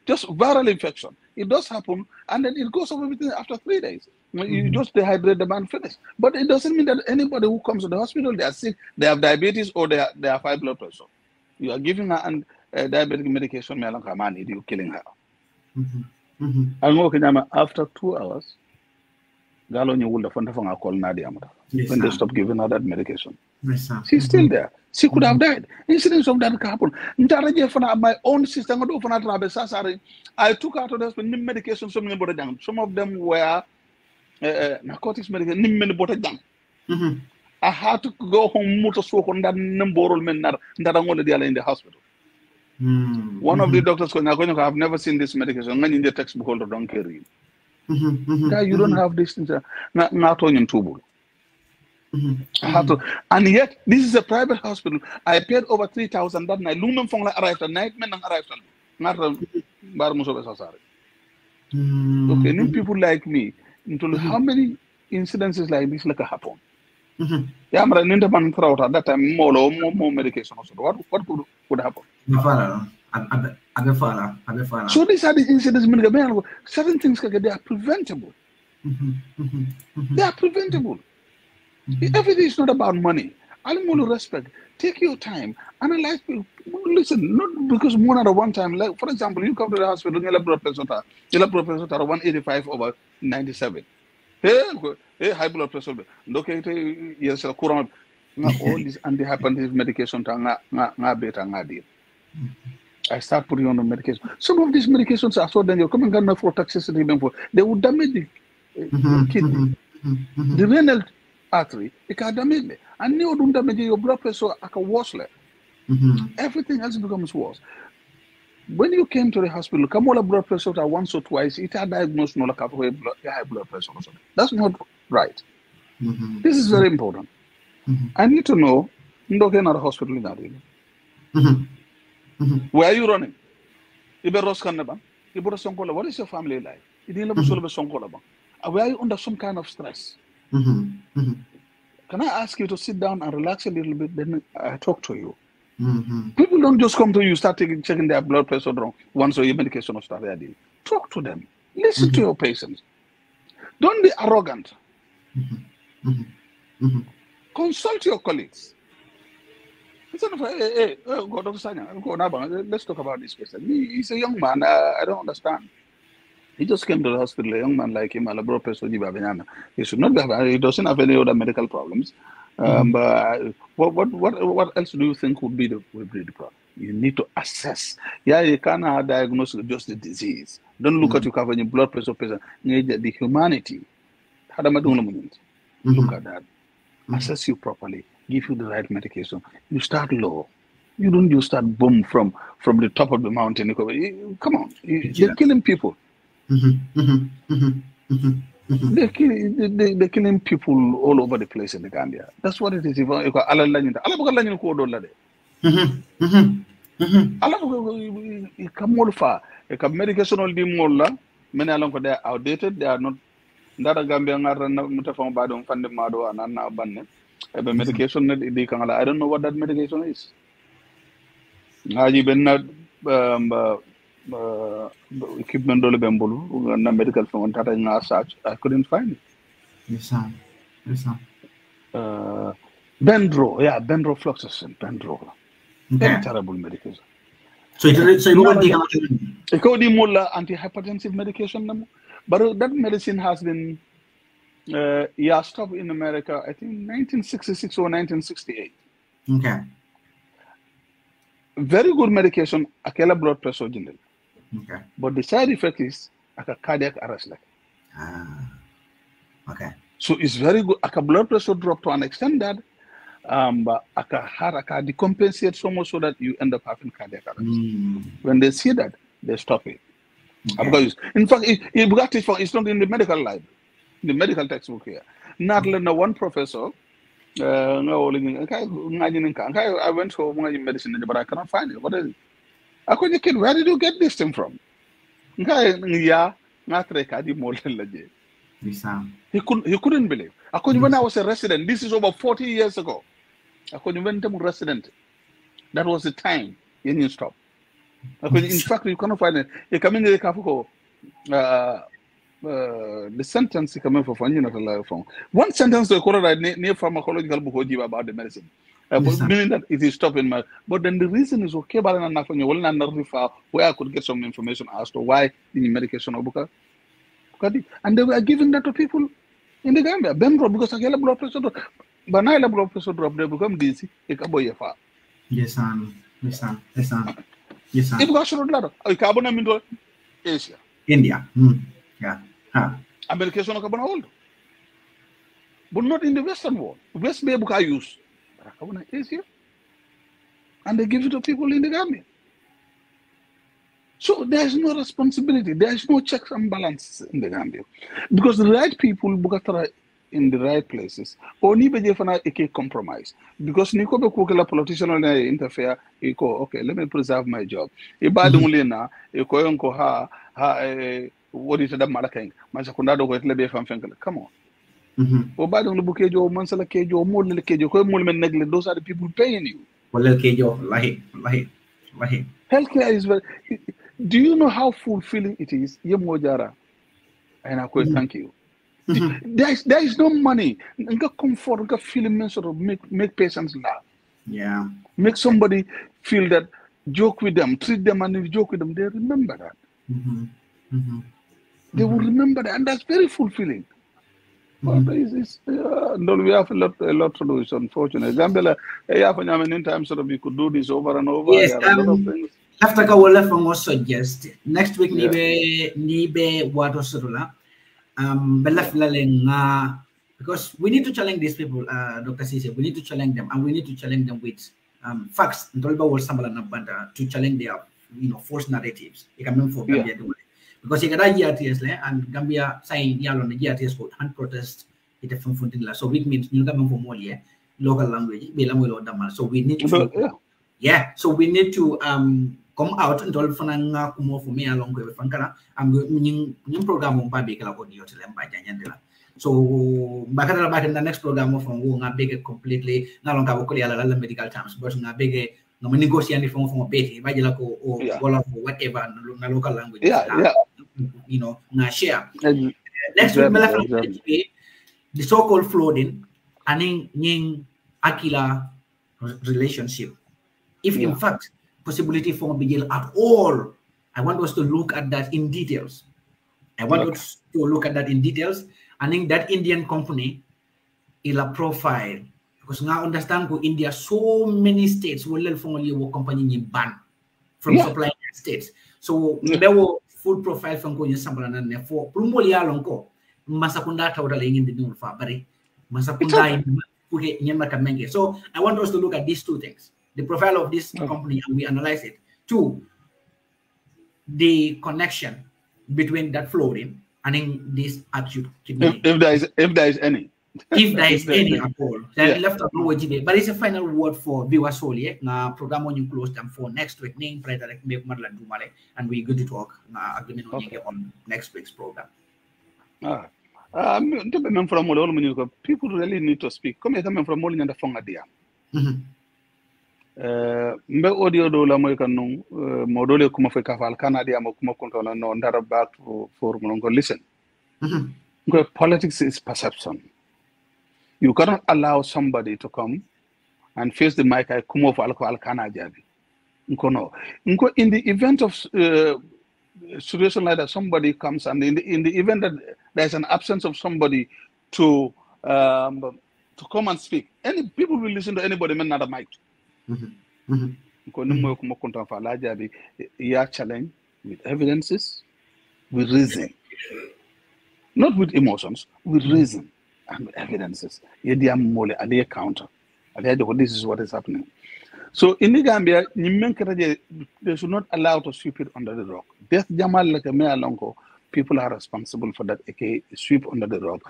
just viral infection. It does happen, and then it goes away within after 3 days. You just dehydrate them and finish. But it doesn't mean that anybody who comes to the hospital, they are sick, they have diabetes, or they have high blood pressure. You are giving her diabetic medication, you're killing her. After 2 hours, when they stop giving her that medication. She's still there. She could have died. Incidents of that happen. My own sister, I took her to the hospital, medication, some of them were narcotics medication. I had to go home on that in the hospital. One of the doctors said, I've never seen this medication. In the textbook holder, don't carry it. You don't have this thing. Not on your tube. I have to, and yet this is a private hospital. I paid over 3,000 that night. Lumen Fong arrived at night, men arrived at not okay, people like me, how many incidences like this happen? Yeah, but I at that time more medication also. What could happen? So these are the incidents. Certain things they are preventable. They are preventable. Everything is not about money. I want to respect. Take your time. Analyze. Listen, not because one at a one time. Like, for example, you come to the hospital, you have blood pressure 185 over 97. Hey, high blood pressure. Okay, yes, all these antihypertensive medication. I start putting on the medication. Some of these medications are so dangerous. Come and get nephrotoxicity. They would damage the kidney, the renal artery. It can damage it. And you don't damage your blood pressure. I can wash it. Everything else becomes worse. When you came to the hospital, come all blood pressure once or twice, it had diagnosed no like high blood pressure or something. That's not right. This is very important. I need to know, where are you running? What is your family like? Where are you under some kind of stress? Can I ask you to sit down and relax a little bit, then I talk to you? People don't just come to you, start checking their blood pressure once or your medication or start ready. Talk to them. Listen to your patients. Don't be arrogant. Consult your colleagues. Instead of, let's talk about this person. He's a young man. I don't understand. He just came to the hospital. A young man like him, he should not be. He doesn't have any other medical problems. But what else do you think would be the problem? You need to assess. Yeah, you cannot diagnose just the disease. Don't look at you having your blood pressure patient. The humanity. Look at that. Assess you properly. Give you the right medication. You start low. You don't just start boom from the top of the mountain. Come on, you're killing people. They're killing people all over the place in the Gambia. That's what it is. Medication all the many along they are outdated. They are not. That Gambia medication. I don't know what that medication is. Equipment medical phone search. I couldn't find it. Yes, sir. Bendro, Bendrofloxacin, Bendro. Very terrible medication. So you want to take antihypertensive medication, but that medicine has been stopped in America, I think 1966 or 1968. Okay. Very good medication, akela blood pressure general. Okay. But the side effect is a cardiac arrest. Okay. So it's very good. A blood pressure drop to an extent that decompensate so much so that you end up having cardiac arrest. When they see that, they stop it. Okay. Because in fact, it's not in the medical library, the medical textbook here. Not one professor. I went home in medicine, but I cannot find it. What is it? I couldn't kid. Where did you get this thing from? He couldn't believe. When I was a resident, this is over 40 years ago. When I was a resident, that was the time Union stopped. In fact, you cannot find it. You come in the the sentence coming for one sentence to correct near pharmacological book about the medicine. Meaning that it is stopping my. But then the reason is okay, but enough when you will not refer where I could get some information as to why the medication or book. And they were giving that to people in the Gambia. Benro, because I get a blood pressure drop. But now the blood pressure drop, they become dizzy. Yes, sir. If I should not carbon Asia. India. Yeah. Medication of carbon old. But not in the Western world. West Bay book I use. Asia. And they give it to people in the Gambia. So there is no responsibility. There is no checks and balances in the Gambia. Because the right people in the right places, only be a compromise. Because Niko Bekukela politician interfere, okay, let me preserve my job. Ibadulina, what is that Malaking? Masakundado with Lebe from Fenkel. Come on. Obadon Bukejo, Mansala Kejo, Mullen Kejo, Mulman Negle, those are the people paying you. Healthcare is very. Do you know how fulfilling it is? Yemojara. And I quite thank you. There is no money. Comfort, feeling sort of make patients laugh. Yeah. Make somebody feel that, joke with them, treat them, and if you joke with them, they remember that. They will remember that, and that's very fulfilling. But we have a lot to do. It's unfortunate. Zambia, in times sort of we could do this over and over. Yes, a lot of things. After Kawala from what suggest next week nibe water sorula because we need to challenge these people, Dr. Ceesay. We need to challenge them, and we need to challenge them with facts to challenge their false narratives. You can remember for Gambia because you got GRTS and Gambia saying yalon GRTS code hand protest it a funfunting so which means you come for more local language so we need to so we need to come out and all fananga kumo for me along with fankara I'm going program on baby kala audio to them by Janyandela. So back in the next program from who nga big completely na long ka la medical terms but nga big no negotiate from a baby by or whatever na local language na share next week the so-called flooding and in Aquila relationship if in fact possibility for Miguel at all. I want us to look at that in details. And think that Indian company is a profile because now understand go India so many states will formally work company ban from supplying states. So there were full profile from going Sambaran for Plumolia Lonko Masakunda total in the new Fabari Masakunda in. So I want us to look at these two things. The profile of this company and we analyze it. 2, the connection between that flooding and in this acute kidney. If there is any. If there is any at all. Then left out no GBA. But it's a final word for 𝒕𝒉𝒂𝒏. Na program when you close them for next week. And we're going to talk agreement on next week's program. People really need to speak. Come here from all in the phone idea. Mbe audio do la moy kanu modole kuma fe kafal Canada mo kuma kontola no ndara back for go listen. Politics is perception. You cannot allow somebody to come and face the mic I come off alcohol Canada. In the event of situation like that, somebody comes and in the event that there's an absence of somebody to come and speak, any people will listen to anybody man not a mic. Challenge with evidences, with reason, not with emotions, with reason and evidences. Counter. This is what is happening. So in the Gambia, they should not allow to sweep it under the rug. Death Jamal like a mere longo. People are responsible for that. Sweep under the rug.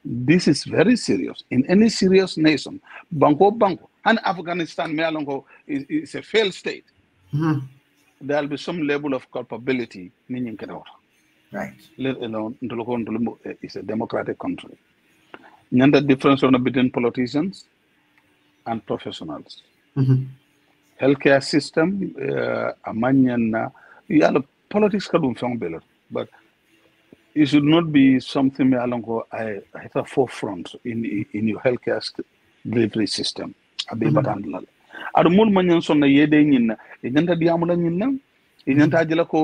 This is very serious. In any serious nation, Banco, and Afghanistan is a failed state. There will be some level of culpability. Right. Let alone it's a democratic country. And the difference between politicians and professionals. Healthcare system, politics but it should not be something at the forefront in your healthcare delivery system.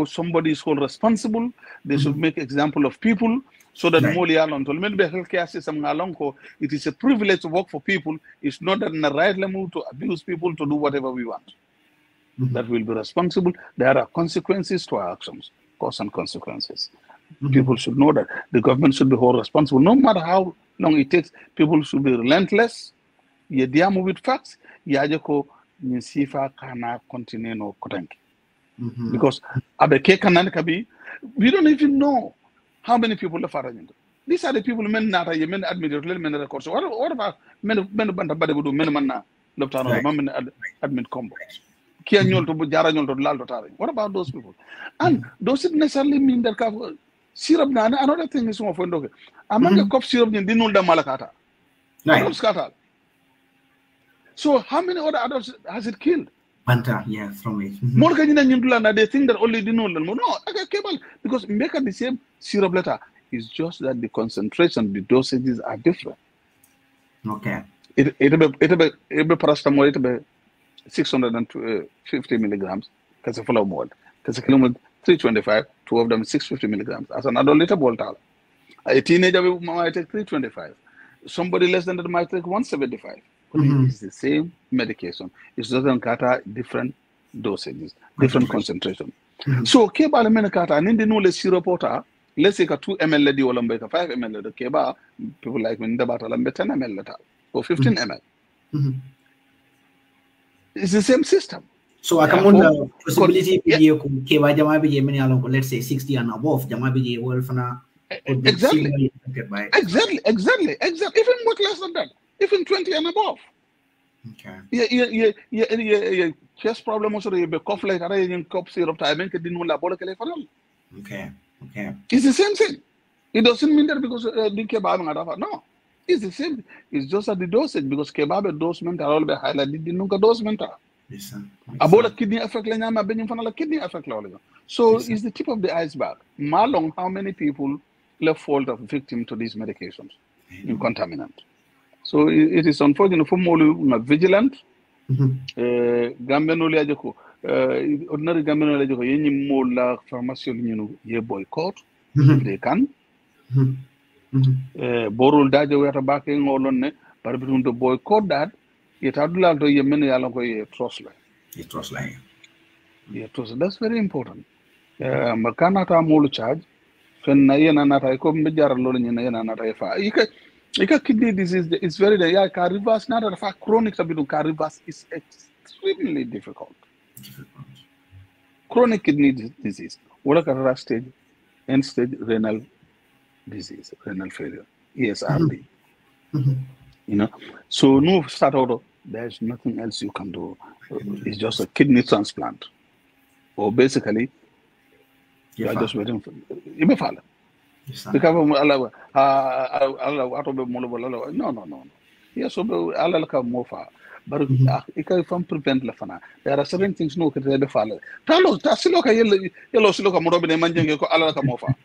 Somebody is called responsible. They should make example of people so that healthcare system it is a privilege to work for people. It's not that in the right level to abuse people to do whatever we want. That will be responsible. There are consequences to our actions, cause and consequences. People should know that the government should be whole responsible. No matter how long it takes, people should be relentless. With facts, because we don't even know how many people are foreign. These are the people men not men admit men record. So what about men admit combo? What about those people? And does it necessarily mean that syrup another thing is more fun? Among a cough syrup in Dinunda Malakata. So how many other adults has it killed? Yeah, from it. More than they think that only Dinunda. No, because make the same syrup letter. It's just that the concentration, the dosages are different. Okay. It'll be paracetamol, it'll be 650 milligrams. Because a full of mold. Because a kilometer 325, 2 of them 650 milligrams. As an adult, little boltal. A teenager might take 325. Somebody less than that might take 175. It's the same medication. It's just different dosages, different concentration. So, Keba Menakata, and in the no syrup water, let's say 2 ml di Olambeka, 5 ml the Keba, people like when the battle 10 ml or 15 ml. It's the same system. So I come on the possibility let's say 60 and above, exactly. Exactly. Even much less than that. Even 20 and above. Okay. Yeah. Chest problem also be cough like cough syrup time. Okay. It's the same thing. It doesn't mean that because the kebab no. It's the same. It's just at the dosage because kebab dosement are all be highlighted. The nunca dosement. Yes, sir. About kidney effect, kidney effect. So yes, it's the tip of the iceberg. Malong, how many people left fall of victim to these medications in contaminant? So it is unfortunate for more vigilant. Gambenoli ajoko, ordinary Gambenoli ajoko, yenyi mola pharmacy ye boycott if they can. Borul dajo weta backing all on ne, but between to boycott that. It had to ye many along a trust line. That's very important. Makanata molu charge. Fen Nayan and I come Bejar alone in Nayan. You can kidney disease is very reverse, not a fact chronic reverse is extremely difficult. Chronic kidney disease. What a stage, end stage renal disease, renal failure, ESRD. So no start out. There's nothing else you can do. It's just a kidney transplant. Or basically, you are just waiting for you may fall. No. Yes, so Allah can move far. But if can prevent lafana, there are certain things no can be follow. Talo, Tasiloka yellow siloka Morobin Manjang, Allah can move far.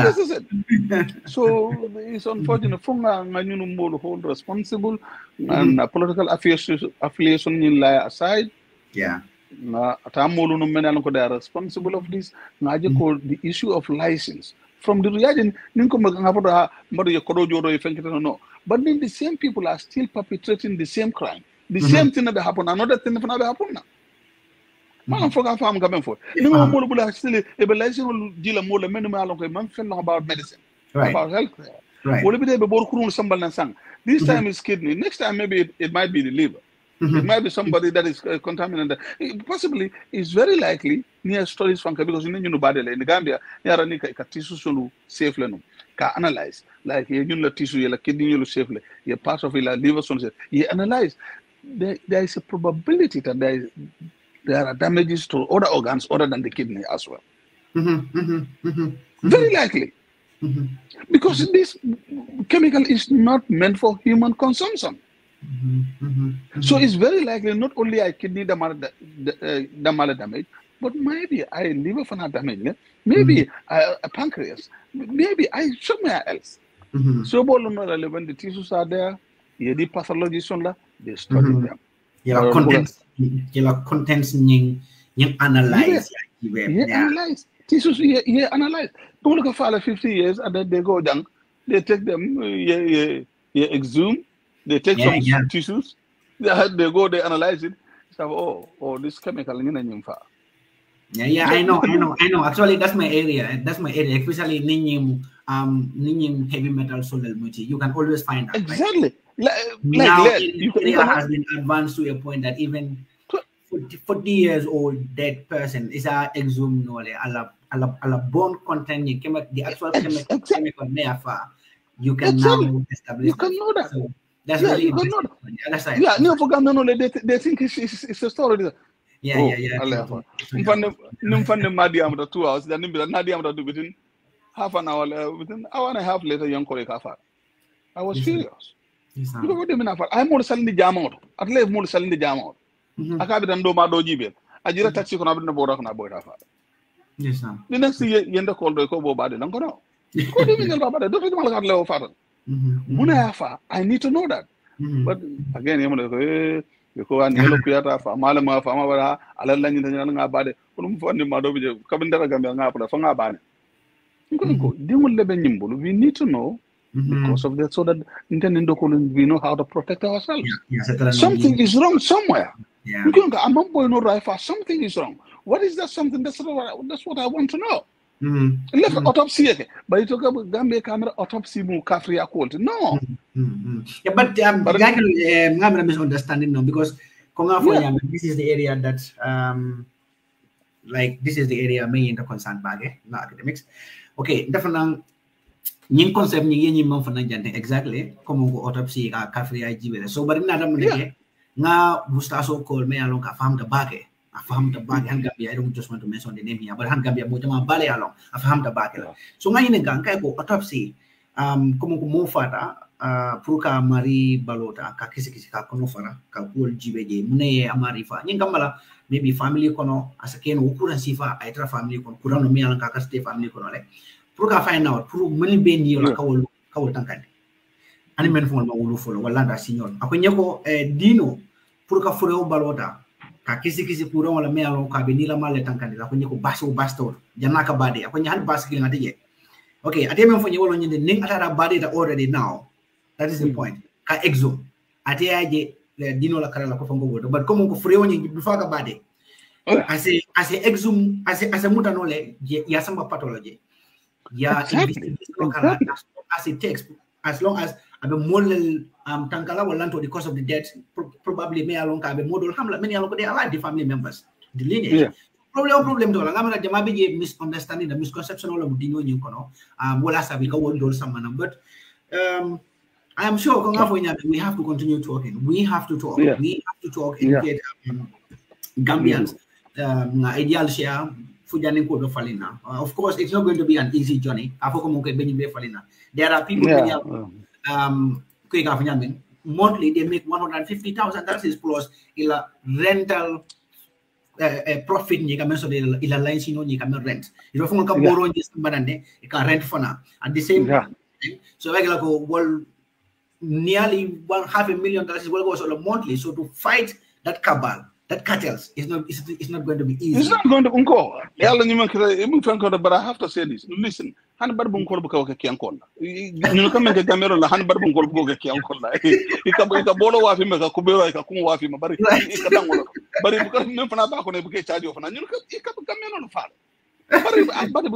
This is it. So it's unfortunate for Manunu hold responsible and political affiliation in lie aside. Yeah. They are responsible of this. The issue of license. From the region, but then the same people are still perpetrating the same crime. The same thing that happened, another thing that happened now. Man, forgot farm government for. No more still a license deal more about medicine, about healthcare. This time is kidney. Next time maybe it might be the liver. It might be somebody that is contaminated. Possibly, it's very likely near stories from because in the Gambia, there are tissue safely analyze like you tissue, like kidney, you safely, you're part of it, liver, you analyze. There is a probability that there are damages to other organs other than the kidney as well. Very likely. Because this chemical is not meant for human consumption. So it's very likely not only I kidney damage, but maybe I liver for damage, maybe a pancreas, maybe I somewhere else. So when the tissues are there, the pathologists they study them. Contents analyze. Analyze. Tissues analyze. Don't look at 50 years and then they go down. They take them, exhume. They take some tissues, they go, they analyze it. So, this chemical in the I know. Actually, that's my area. Especially ninyim heavy metal solid multi. You can always find that. Exactly. Now, area has been advanced to a point that even 40 years old dead person is a exhumed a bone containing the actual chemical nearfar. You can now establish. You can know that. So, that's really interesting. They think it's a story. Madiam 2 hours, then Nadiam do within half an hour, within hour and a half later, young colleague. I was furious. I'm more selling the jam out. At least more selling the jam out. I can't do Mado Gibe. I did a taxi on the border on a boy. Yes, sir. The next year, Yenda called the Kobo body. Don't go now. I need to know that. But again, you go and yellow creator for Malama, Famara, Alalan in the body, we need to know because of that so that we know how to protect ourselves. Something is wrong somewhere. Something is wrong. What is that something? That's what I want to know. left autopsy ke but it took Gambia camera autopsy mu kafria cold no yeah but like I'm misunderstanding now because this is the area that like this is the area may into concern bag no academics okay definitely ñing concept ñi ñi mom fa na jante exactly comme ko autopsy ka kafria jibe so bari na dam ne nga busta so call me along ka fam da bage a fam da bage han Gambia I don't just want to mention the name here but han Gambia mo jama bale along a fam da bage so nga yine gang kay ko autopsy comme ko mo fata pour ka mari balota ka kisi ka kono fara ka ko jibe je mune amari fa ñing kamala maybe family kono asake no kuran sifa aitra family kono kuran no mi alon ka kaste family kono le pour ka find out pour mani be ni la kawol tankande ani men fo ma wulu folo wala da signor ako nyako dino pour ka furo balota ka kisi kuran wala me alon ka be ni la male tankande ako nyako basto janaka bade ako nyahan baski ngati je okay ate men fo nyewolo nyinde ning atara bade da already now that is the point ka exo ate aje dino la kala ko fango godo but comme ko furo nyi before ka bade as a exum as a mutanole ya samba pathology ya as it takes as long as abe model tankala walanto the cause of the death probably may along ka abe model hamla many along they alive the family members the lineage problem do la ngamana jama be misunderstanding the misconception all of dino nyi kono wala sabi ka won dol samana but I am sure we have to continue talking we have to talk and get Gambians ideal share of course, it's not going to be an easy journey. There are people monthly they make $150,000 plus rental profit rent. You can rent for now. At the same time, so nearly $500,000 will go monthly. So to fight that cabal, that cartels is not going to be easy. It's not going to unko. But I have to say this. Listen, han bar bun ko buka ka kiyan ko. You come and camera la han bar bun ko buka ka kiyan ko la. Ika bolo wa fi ka kubero ka kun wa fi ma bari ika dangolo. Bari buka men fana ba ko ne buka charge of na. You ika camera no fa.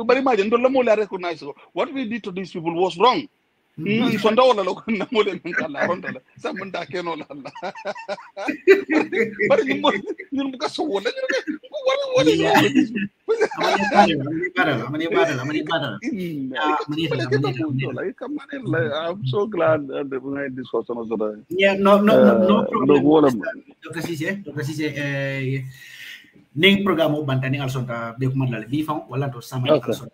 Bari ma jen do la mo la recognize what we did to these people was wrong. Sonda wala lo na mo den kala ronda la samunda keno la bari ñun bu ka so wala I'm so glad that we had this question. Yeah, no problem. Dr. Ceesay, ning programo bantani also ta be kuma la bifan wala to sama also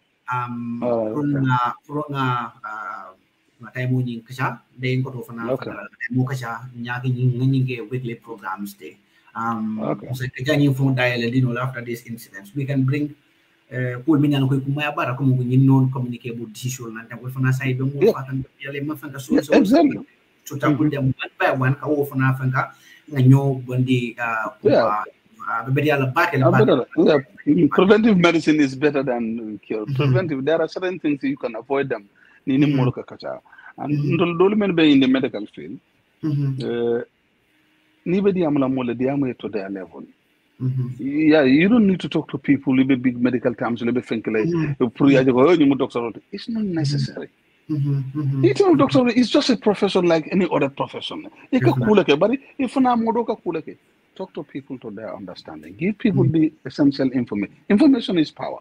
matay mo nying kasha de ko to fana mo kasha nyaki nyinge weekly programs de so kajani phone dial dino after this incident we can bring pour minyan ko kuma bara ko mo nyin non communicable decision nan ta ko fana say be mo fatan yale ma fanga so to tambul dem one by one ka wo fana fanga nganyo bondi preventive medicine is better than cure. Preventive, there are certain things you can avoid them. And those men be in the medical field. To their level. Yeah, you don't need to talk to people, little big medical terms, little bit think like it's not necessary. It's just a profession like any other profession. But if talk to people to their understanding. Give people the essential information. Information is power.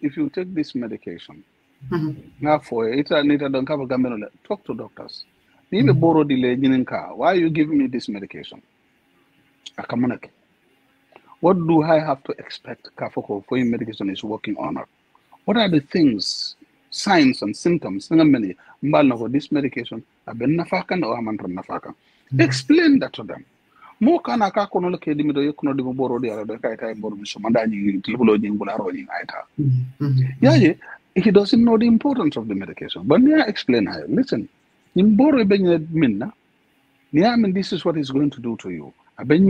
If you take this medication, now for it, talk to doctors. Why are you giving me this medication? What do I have to expect for your medication is working on? What are the things, signs and symptoms? This medication, explain that to them. More can I he doesn't know the importance of the medication. But I explain how. Listen, this is what it's going to do to you. But now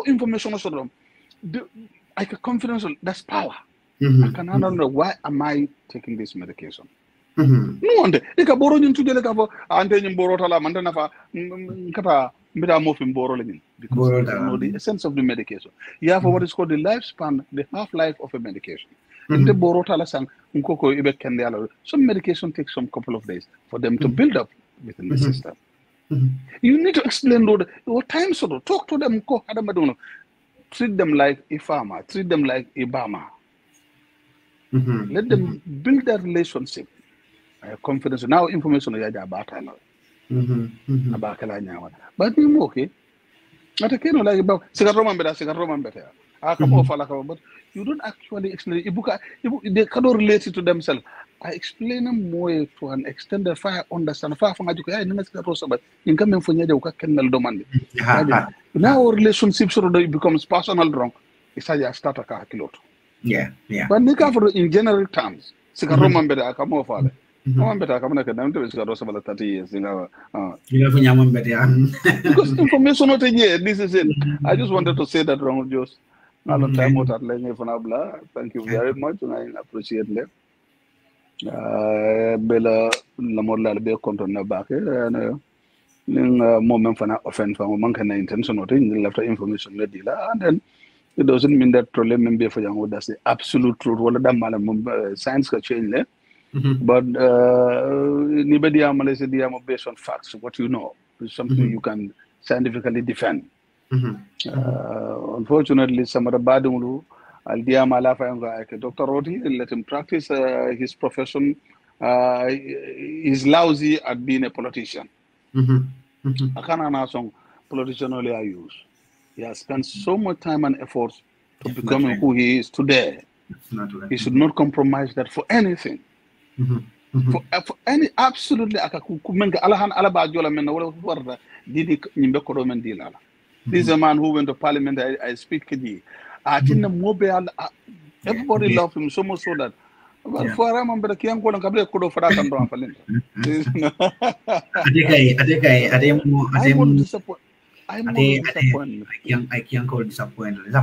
information like a confidential, that's power. I can know why am I taking this medication? No wonder. Ika boro nyun tujele ka fo ante nyun boro tala mante nafa kata mbita mo fin boro lenin because you know the essence of the medication. You have what is called the lifespan, the half-life of a medication. In the boro tala sang nkoko ibe kende ala. Some medication takes some couple of days for them to build up within the system. You need to explain what time so talk to them ko ada maduno. Treat them like a farmer, treat them like a Bama. Let them build that relationship. Confidence now information about but you okay like about but you don't actually explain they cannot relate it to themselves. I explain them more to an extent that far understand far from but in coming for now relationship sort of becomes personal wrong. It's a start a yeah but in general terms I'm better. I'm not going to 30 years. Because information not here. This is it. I just wanted to say that wrong, just a long time out at Thank you very much, and I appreciate it. Bella Lamola be content back and moment for offense from monk and intention or left information and then it doesn't mean that problem be for young. That's the absolute truth. What that science can change there. But based on facts, what you know is something you can scientifically defend. Unfortunately, some of the bad Dr. Roti, let him practice his profession. He's lousy at being a politician. I can't song politician only I use. He has spent so much time and effort to becoming who he is today. He should not compromise that for anything. For any absolutely this is a man who went to parliament. I speak Kedi. Everybody loved him so much so that I can't call disappointed.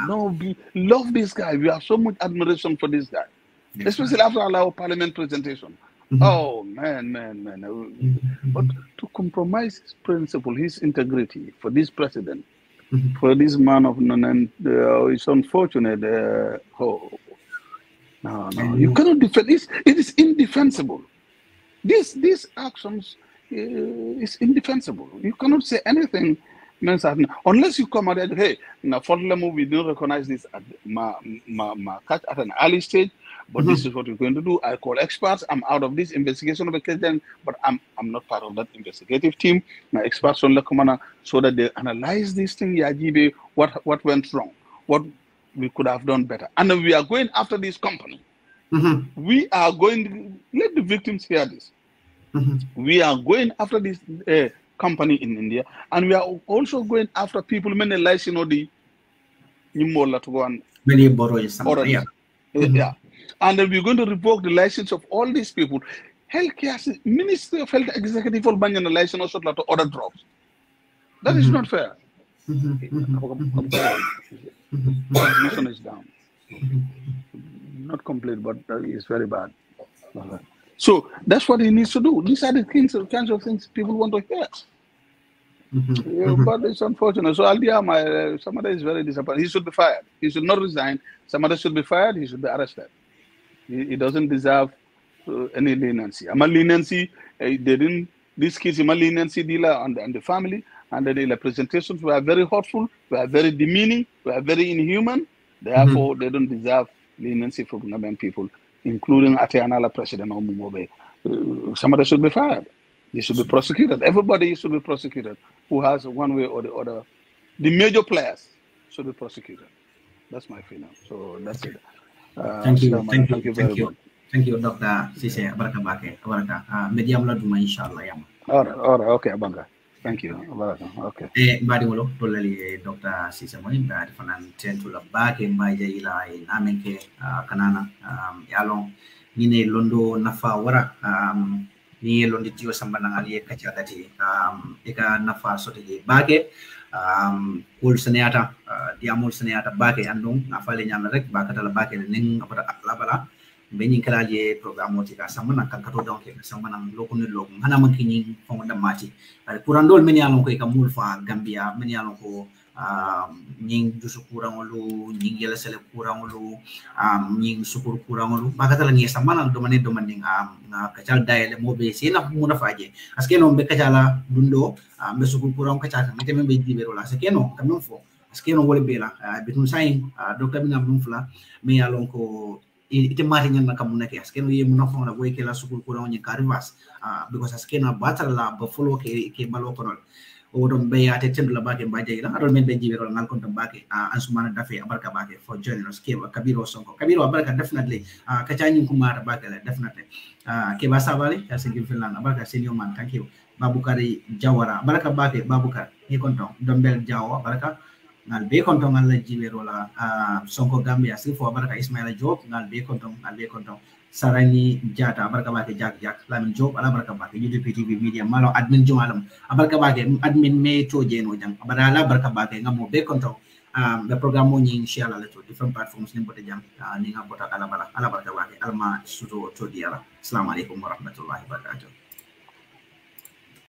No, we love this guy. We have so much admiration for this guy. Especially after our parliament presentation. Oh, man. But to compromise his principle, his integrity for this president, for this man of none, it's unfortunate. No. You cannot defend this. It is indefensible. These actions is indefensible. You cannot say anything. Unless you come and hey, now for the we don't recognize this at catch at an early stage. But this is what we're going to do. I call experts. I'm out of this investigation of the case, but I'm not part of that investigative team. My experts on the commander so that they analyze this thing. What went wrong? What we could have done better. And then we are going after this company. We are going to let the victims hear this. We are going after this company in India, and we are also going after people many license the many borrowers. Yeah. And then we're going to revoke the license of all these people. Healthcare, Ministry of Health Executive for banning the license also to other drugs. That is not fair. Transmission is down. Not complete, but it's very bad. So that's what he needs to do. These are the kinds of things people want to hear. But it's unfortunate. So somebody is very disappointed. He should be fired. He should not resign. Somebody should be fired. He should be arrested. He doesn't deserve any leniency. Leniency, these kids, leniency dealer and the family, and the representations were very hurtful, were very demeaning, were very inhuman. Therefore, they don't deserve leniency from Ghanaian people, including Atianala President Omumobe. Somebody should be fired. They should be prosecuted. Everybody should be prosecuted who has one way or the other. The major players should be prosecuted. That's my feeling. So that's it. Thank you very much. Thank you, Dr. Ceesay. Media Mladuma, inshallah. All right, okay, Abanga. Thank you. Okay. Badimolo, tolali Dr. Ceesay Moy, bad fanan tentula back in my jaila in Amenke, Kanana, Yalong, Nine Londo Nafa Wara, Ni Londi Tio Sambanangali, Kachadati, Eka Nafa Soti Bage. Kul Seneata, Diamul Seneata Bake Andung, Nafali Yamarek, Bakatala Bake, Ning Labala, benin kala je programme oti ka samana kan kato donc samana loko ne loko hana man kini fon da mati kurandol men yalon ko ka mulfa Gambia men yalon ko nying dusu kurangolu nying yela sele kurangolu nying sukur kurangolu bakata la ngi samana do mané na kacal dayele mo be sina mo na faje askeno be kacala dundo be sukur kurang kacala ngete men be dibero la askeno kamon fo askeno wole bela bitun sayin do kabina mum fula me yalon ko ite mari nyan nakam nake askeno ye mun fo na boy ke la sukul kurang ni karivas because askeno batal la ba follow ke balo konol o don be ate tendu la bake mbaje la adol men be jibero ngal kon bake ansumana dafe abarka bake for joining us ke kabiro sonko kabiro abarka definitely kacani kumara bake la definitely ke ba sabale ya singil filan abarka senior man thank you babukari jawara abarka bake babukar ni konton dombel jawo abarka ngal be konton ngal jibero la sonko gambia sifo abarka ismaila job ngal be konton sarani jata abarka bake jak lamin job ala barka bake UDP TV media malo admin jumalam abarka bake admin me to jeno jang abara barka bake ngamo be konton the program mo nyi inshallah la to different platforms ni bote jam ni ngabota ala barka bake alma suto to diala assalamu alaikum warahmatullahi wabarakatuh